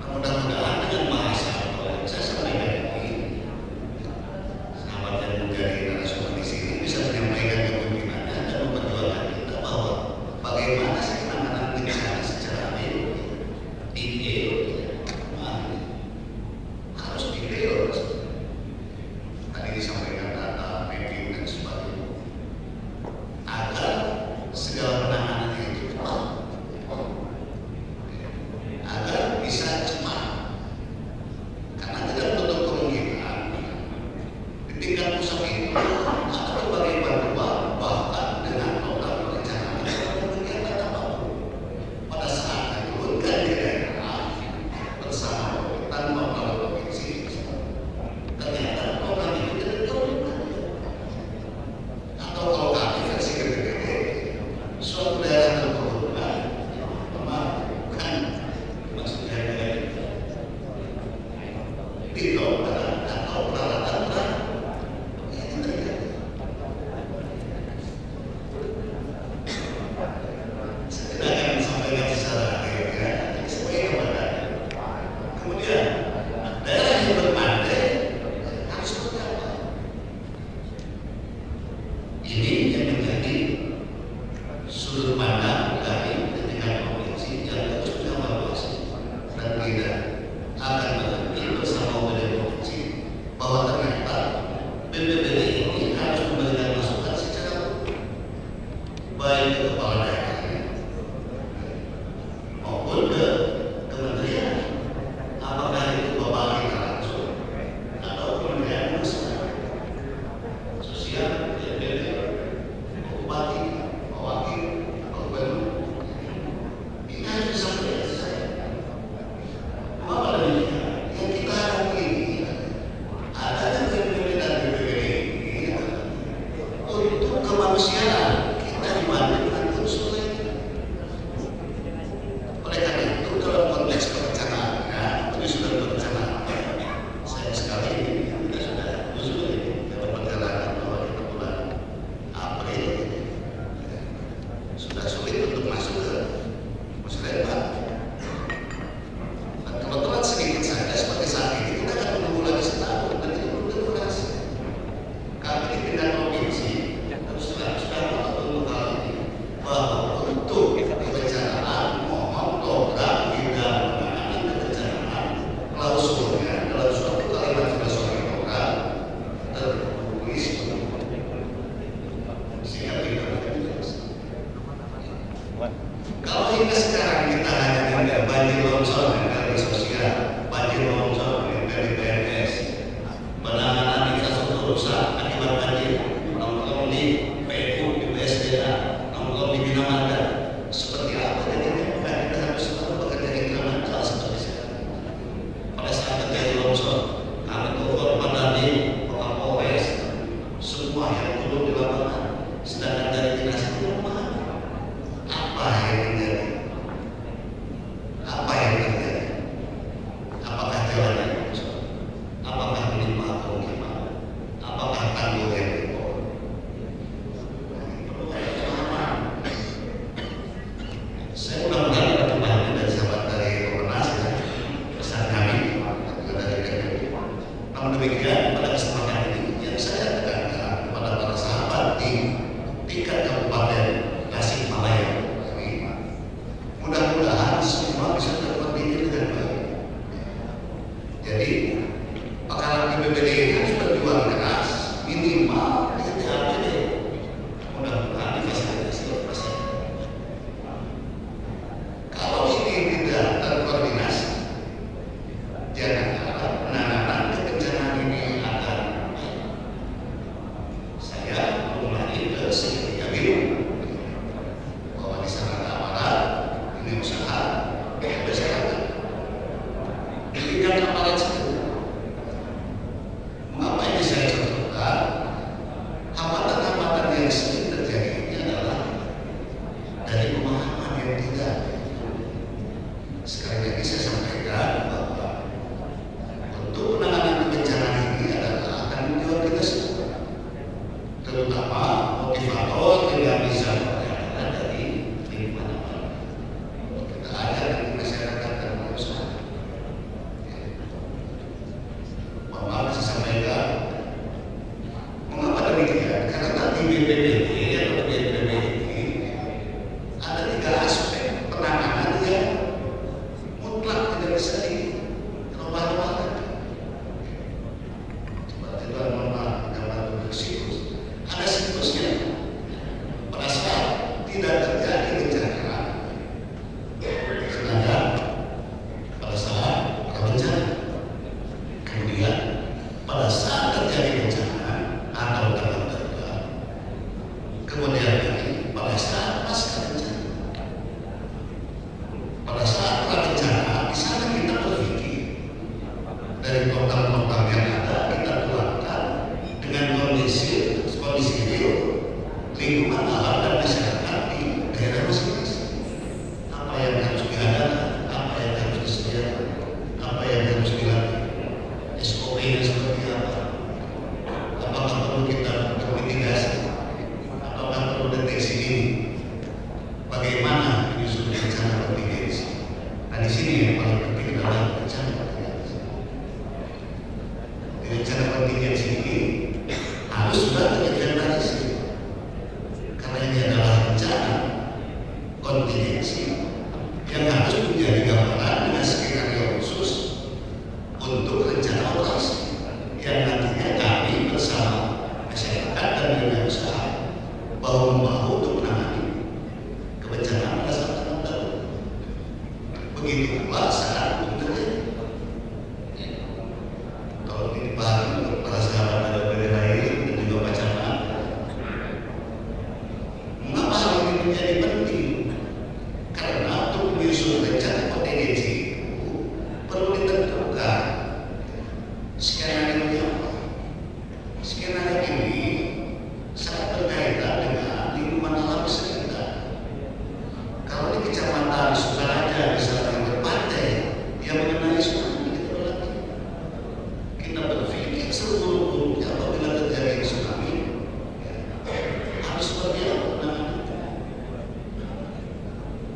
Mudah-mudahan dengan bahasa saya sampaikan ini, sahabat yang menjadi narasumber di sini bisa menyampaikan kepemimpinannya dan memperjuangkan kita bahwa bagaimana sih penanganan bencana secara detail, harus detail. Tadi disampaikan data, mapping dan sebagainya, agar segala penanganannya itu cepat, agar bisa cepat. Karena tidak menutup kemungkinan di tingkat pusat itu ada berbagai bantuan bahkan dengan total perencanaan kemudian data baru pada saat diturunkan di daerah bersama tanpa provinsi. Ternyata program itu tidak diturunkan. Atau kalau kami versi BPBD, suatu daerah terpurukkan, bukan maksudnya tidak atau peralatan berat. Ini terjadi. Saya tidak akan sampaikan secara akhirnya, sebagai kepada. Kemudian daerah yang berpandai harus seperti apa? Ini yang menjadi sudut pandang dari tingkat provinsi yang terus mengevaluasi dan tidak akan berhenti bersama dengan provinsi bahwa ternyata BPBD ini harus memberikan masukan secara baik ke kepala daerah maupun ke kementerian, apakah itu Bapak kita langsung atau kementerian sosial, DPD, bupati, wakil, gubernur. Ini harus disampaikan saya. Maka demikian, yang kita hadapi ini adanya pemerintahan BPD ini untuk kemanusiaan kita dibantu dengan unsur lain. Oleh karena itu dalam konteks perencanaan, ini sudah perencanaan. Saya sekali ini kita sudah usul dalam perjalanan bahwa di bulan April sudah sulit untuk masuk ke Muslimat. Dan kebetulan sedikit saja seperti saat ini kita akan menunggu lagi setahun dan itu belum tentu berhasil. Kami di tingkat provinsi sudah mengatur hal ini bahwa untuk perencanaan mohon program bidang penanganan kebencanaan klausulnya dalam suatu kalimat filosofi program tertulis sehingga tidak kalau hingga sekarang kita hanya ada banjir longsor dari sosial, banjir longsor dari PNS, penanganan infrastruktur rusak akibat banjir, nongkrong di PU, di BSDA, nongkrong di Bina Marga, seperti apa jadinya? Kita harus selalu bekerja di Bina Marga seperti sekarang. Pada saat terjadi longsor, kami telepon pada di Kapolres, semua yang turun di lapangan, sedangkan dari dinas itu rumah. Apa yang terjadi? Apa yang terjadi? Apakah jalannya longsor? Apakah menimpa pemukiman? Apakah tanggul yang jebol? Saya mudah-mudahan ada perubahan dari sahabat dari Komnas ya, pesan kami dari KPU. Namun demikian pada kesempatan ini yang saya tekankan kepada para sahabat di tingkat Kabupaten Tasikmalaya, mudah-mudahan semua bisa terkoordinir dengan baik. Jadi pakalan di BPD itu sudah jual keras minimal di THPD, mudah-mudahan difasilitasi oleh masyarakat. Kalau ini tidak terkoordinasi, jangan harap penanganan kebencanaan ini akan baik. Saya mulai ke Sekitarnya Biru bahwa di sana ada aparat, ini usaha, masyarakat. Di tingkat aparat itu, mengapa ini saya contohkan? Hambatan-hambatan yang sering terjadi ini adalah dari pemahaman yang tidak. Sekali lagi saya sampaikan bahwa untuk penanganan kebencanaan ini adalah akan menjawab kita semua, terutama motivator yang bisa berada dari lingkungan aparat. Kita ada di masyarakat dan manusia. Mohon maaf saya sampaikan. Mengapa demikian? Karena di BPD atau BPD ini ada 3 aspek penanganan yang mutlak tidak bisa dirubah-rubahkan. Coba mohon maaf, gambar siklus. Ada siklusnya. Pada saat tidak terjadi bencana, sedangkan pada saat bencana, kemudian pada saat terjadi bencana atau tanggap darurat, kemudian lagi pada saat pasca bencana. Pada saat bencana, di sana kita berpikir dari program-program yang ada kita tuangkan dengan kondisi real lingkungan alam dan masyarakat di daerah masing-masing. Apa yang harus diadakan, apa yang harus disediakan, apa yang harus dilakukan, SOP-nya seperti apa, apakah perlu kita bermitigasi, apakah perlu deteksi dini, bagaimana menyusun rencana kontingensi. Nah di sini yang paling penting adalah rencana kontingensi. Rencana kontingensi ini harus sudah terrealisasi. Karena ini adalah rencana kontingensi yang harus menjadi gambaran dengan skenario khusus untuk rencana operasi yang nantinya kami bersama masyarakat dan dunia usaha bahu-membahu untuk menangani menjadi penting karena untuk menyusun rencana OTDC itu perlu ditentukan skenario apa. Skenario ini sangat berkaitan dengan lingkungan alam sekitar. Kalau di kecamatan Sukaraja misalnya berpantai yang mengenai tsunami itu lagi, kita berpikir seluruh-luruhnya apabila terjadi tsunami harus seperti apa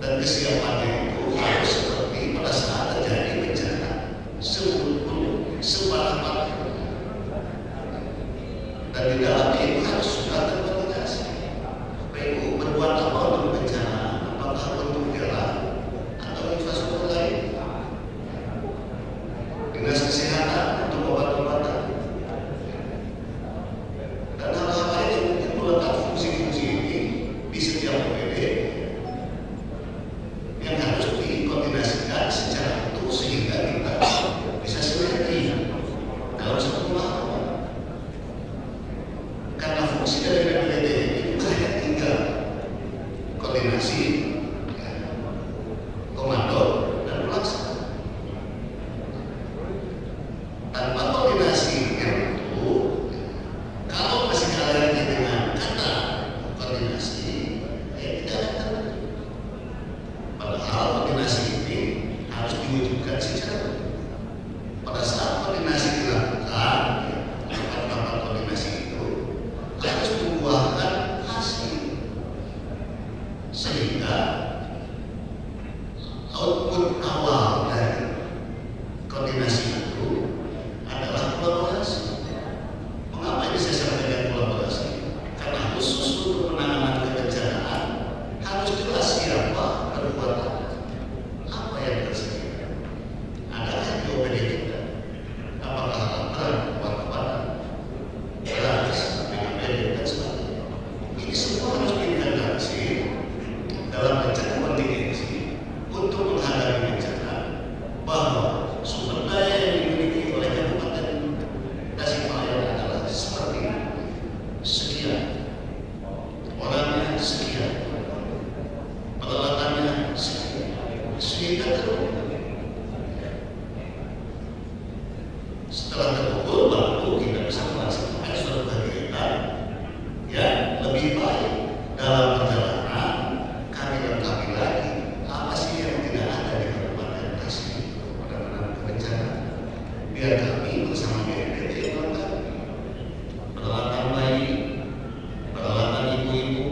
dan kesiapannya itu harus seperti pada saat terjadi bencana sebelum separah dan di dalamnya itu harus sudah terkoordinasi. PU berbuat apa untuk bencana? Apakah untuk jalan atau infrastruktur lain? Dinas kesehatan untuk obat-obatan dan hal-hal lain yang mungkin melekat fungsi-fungsi ini di setiap OPD yang harus dikoordinasikan secara utuh sehingga kita bisa sinergi dalam satu pemahaman. Karena fungsi dari BPD itu hanya 3, koordinasi, komando, dan pelaksana. Tanpa koordinasi yang itu, kalau masih kalian dengan kata koordinasi, tidak akan. Padahal koordinasi ini harus diwujudkan secara pada saat koordinasi dilakukan, rapat-rapat koordinasi itu harus membuahkan hasil sehingga output awal dari koordinasi itu adalah kolaborasi. Mengapa ini saya sampaikan kolaborasi? Karena khusus untuk penanganan kebencanaan harus jelas siapa berbuat apa yang tersedia. Adakah di OPD kita? Apakah alat kekuatan beras, BPD dan sebagainya? Ini semua harus diintegrasi dalam rencana kontingensi untuk menghadapi bencana, bahwa sumber daya yang dimiliki oleh Kabupaten Tasikmalaya adalah seperti ini. Sekian, orangnya sekian, peralatannya sekian, sehingga setelah terukur baru kita bisa melaksanakan suatu kegiatan yang lebih baik dalam perjalanan. Kami lengkapi lagi apa sih yang tidak ada di Kabupaten Tasik pada penanganan bencana, biar kami bersama BNPT melengkapi peralatan bayi, peralatan ibu-ibu,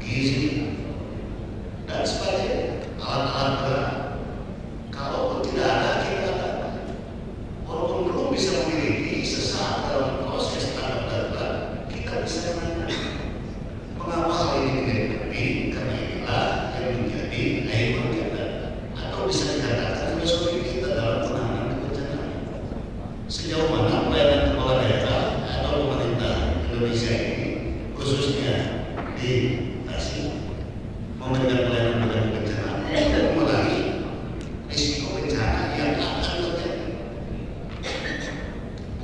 gizi, dan sebagainya, alat-alat berat. Kalaupun tidak ada, kita ada. Walaupun belum bisa memiliki sesaat dalam proses tanggap darurat, kita bisa menangani. Mengapa hal ini menjadi penting? Karena inilah yang menjadi ikon kita, atau bisa dikatakan filosofi kita dalam penanganan kebencanaan. Sejauh mana pelayanan kepala daerah atau pemerintah Indonesia ini, khususnya di Tasik, memberikan pelayanan pada kebencanaan dan mengurangi risiko bencana yang akan terjadi,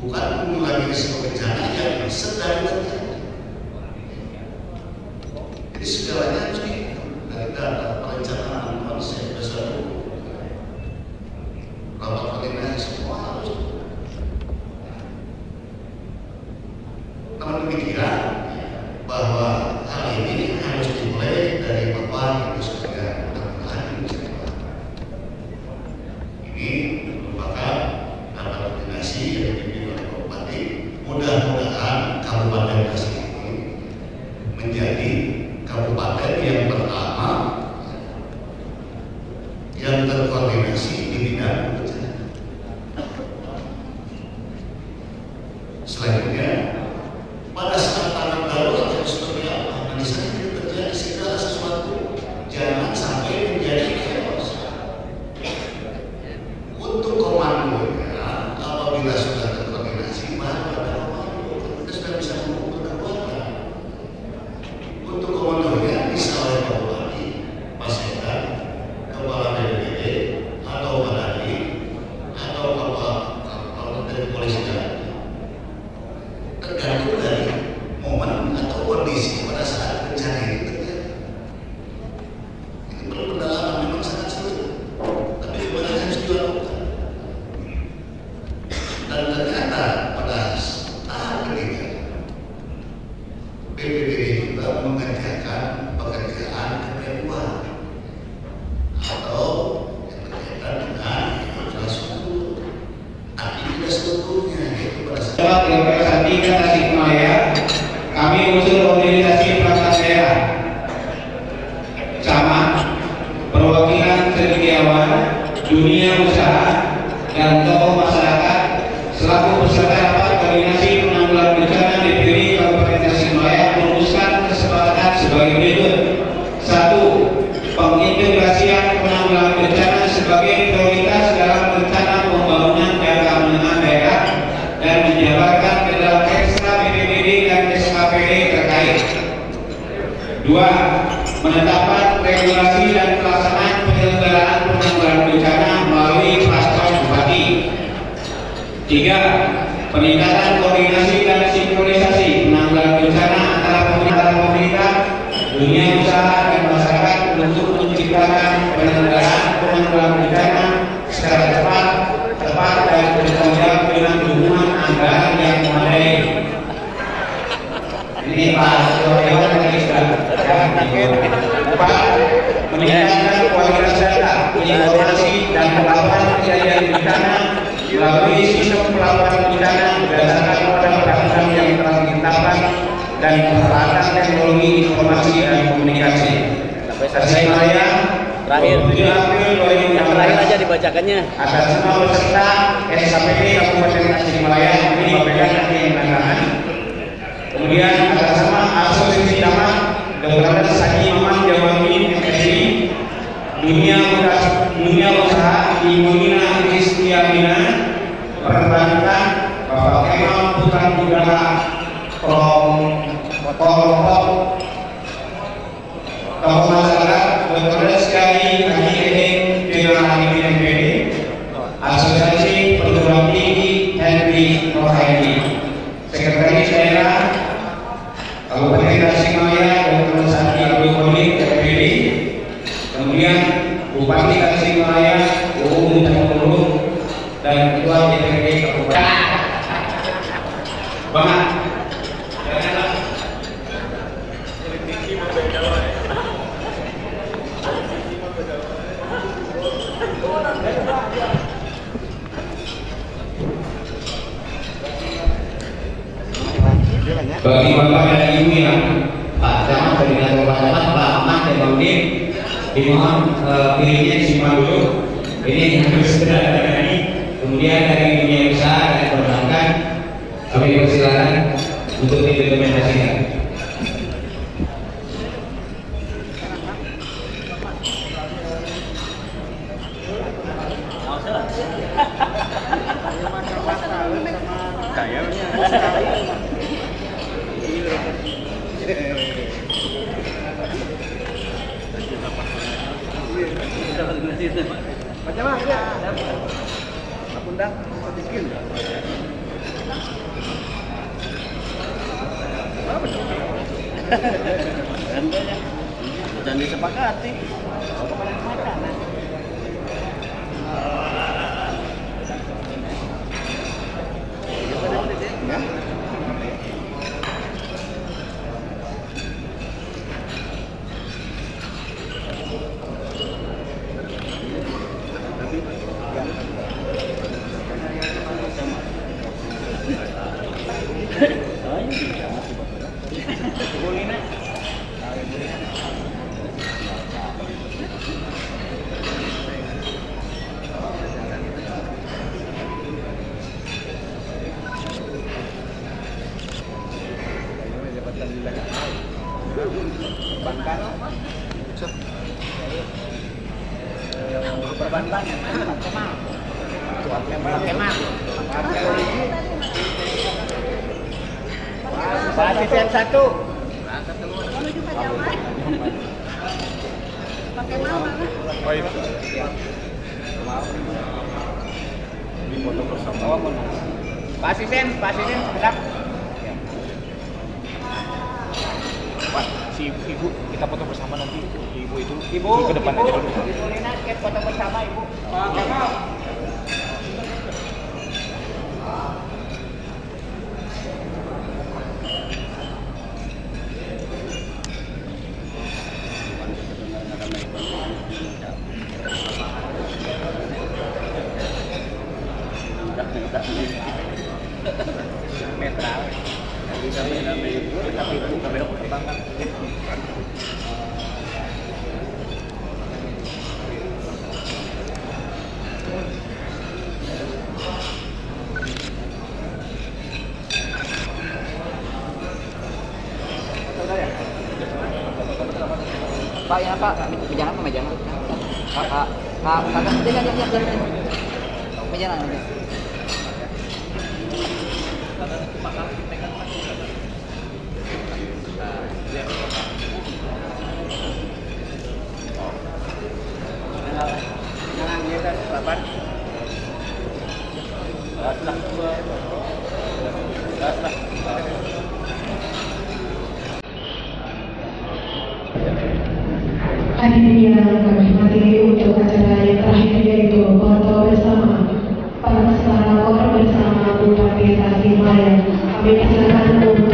bukan mengurangi risiko bencana yang sedang terjadi. Jadi segalanya harus dihitung dari data perencanaan, konsep besar, rapat koordinasi, semua harus. Namun demikian, bahwa hal ini harus dimulai dari Bapak Ibu sekalian. Mudah-mudahan bisa dilakukan. Ini merupakan rapat koordinasi yang dipimpin oleh Pak Bupati. Mudah-mudahan Kabupaten Tasik ini menjadi kabupaten yang pertama yang terkoordinasi di bidang bencana. Selanjutnya, pada saat tanggap darurat harus seperti apa? Di sana tidak terjadi segala sesuatu, jangan sampai menjadi chaos. Untuk komandonya, apabila sudah terkoordinasi, baru ada komando. Kita sudah bisa mengukur kekuatan. Untuk komandonya bisa oleh Pak Bupati, Pak Sekda, Kepala BPD, atau Pak Dadi, atau Kepala dari Polisi Daerah. Tergantung dari momen atau kondisi pada saat bencana itu terjadi. mengerjakan pekerjaan keperluan atau yang berkaitan dengan infrastruktur, aktivitas sebetulnya yaitu berdasarkan Pilpres 3 Tasikmalaya, kami usul organisasi perangkat daerah, camat, perwakilan cendekiawan, dunia usaha, dan tokoh masyarakat selaku peserta rapat koordinasi penanggulangan bencana DPD Kabupaten Tasikmalaya merumuskan kesepakatan sebagai berikut. 1. Pengintegrasian penanggulangan bencana sebagai prioritas dalam rencana pembangunan jangka menengah daerah dan menjabarkan ke dalam ekstra BPBD dan SKPD terkait. 2. Menetapkan regulasi dan pelaksanaan penyelenggaraan penanggulangan bencana melalui peraturan bupati. 3. Peningkatan koordinasi dan sinkronisasi penanggulangan bencana antara pemerintah, dunia usaha dan masyarakat untuk menciptakan penyelenggaraan penanggulangan bencana secara tepat dan bertanggung jawab dengan dukungan anggaran yang memadai. Ini Pak Dewan tadi sudah. 4. Meningkatkan kualitas data, informasi dan pelaporan kejadian bencana melalui sistem pelaporan bencana berdasarkan pada peraturan yang telah ditetapkan dan peralatan teknologi informasi dan komunikasi. Tasikmalaya, Terakhir. 27 April 2016. Yang terakhir aja dibacakannya. Atas semua peserta SKPD Kabupaten Tasikmalaya ini memegang nanti yang tangan. Kemudian atas nama Asosiasi Camat Dr. Haji Muhammad Jawamin MSI, dunia usaha Imuna Kristiamina, perbankan Bapak Kemal Putra Budara Kelompok tokoh masyarakat Dr. sekali Haji Edeng General MPD, Asosiasi Perguruan Tinggi Henry Rohaidi, Sekretaris Daerah Kabupaten Tasikmalaya Dr. Sandi Abdul Qadir MPD, kemudian Bupati Tasikmalaya UU Muhammad dan Ketua DPRD Kabupaten. Bang, bagi bapak dan ibu yang Pak Camat, koordinator Pak Camat, Pak Ahmad dan Bang Din, dimohon pilihnya disimpan dulu. Ini harus segera ditangani. Kemudian dari dunia usaha dan perbankan kami persilakan untuk diimplementasikan. Macam mana? Aku undang miskin. Jangan disepakati. Asisten 1. Pakai mama. Oh itu. Di foto bersama. Pak Asisten sebentar. Pak, si ibu kita foto bersama nanti. Ibu itu. Ibu ke depan aja dulu. Ibu Lina, kita foto bersama ibu. Pak Kemal. Pak, ya Pak, meja apa meja? Kak, jangan. Meja aja. Jangan dia kan 8. Hadirin yang kami hormati, untuk acara yang terakhir yaitu foto bersama para peserta bersama Bupati Tasikmalaya. Kami persilakan untuk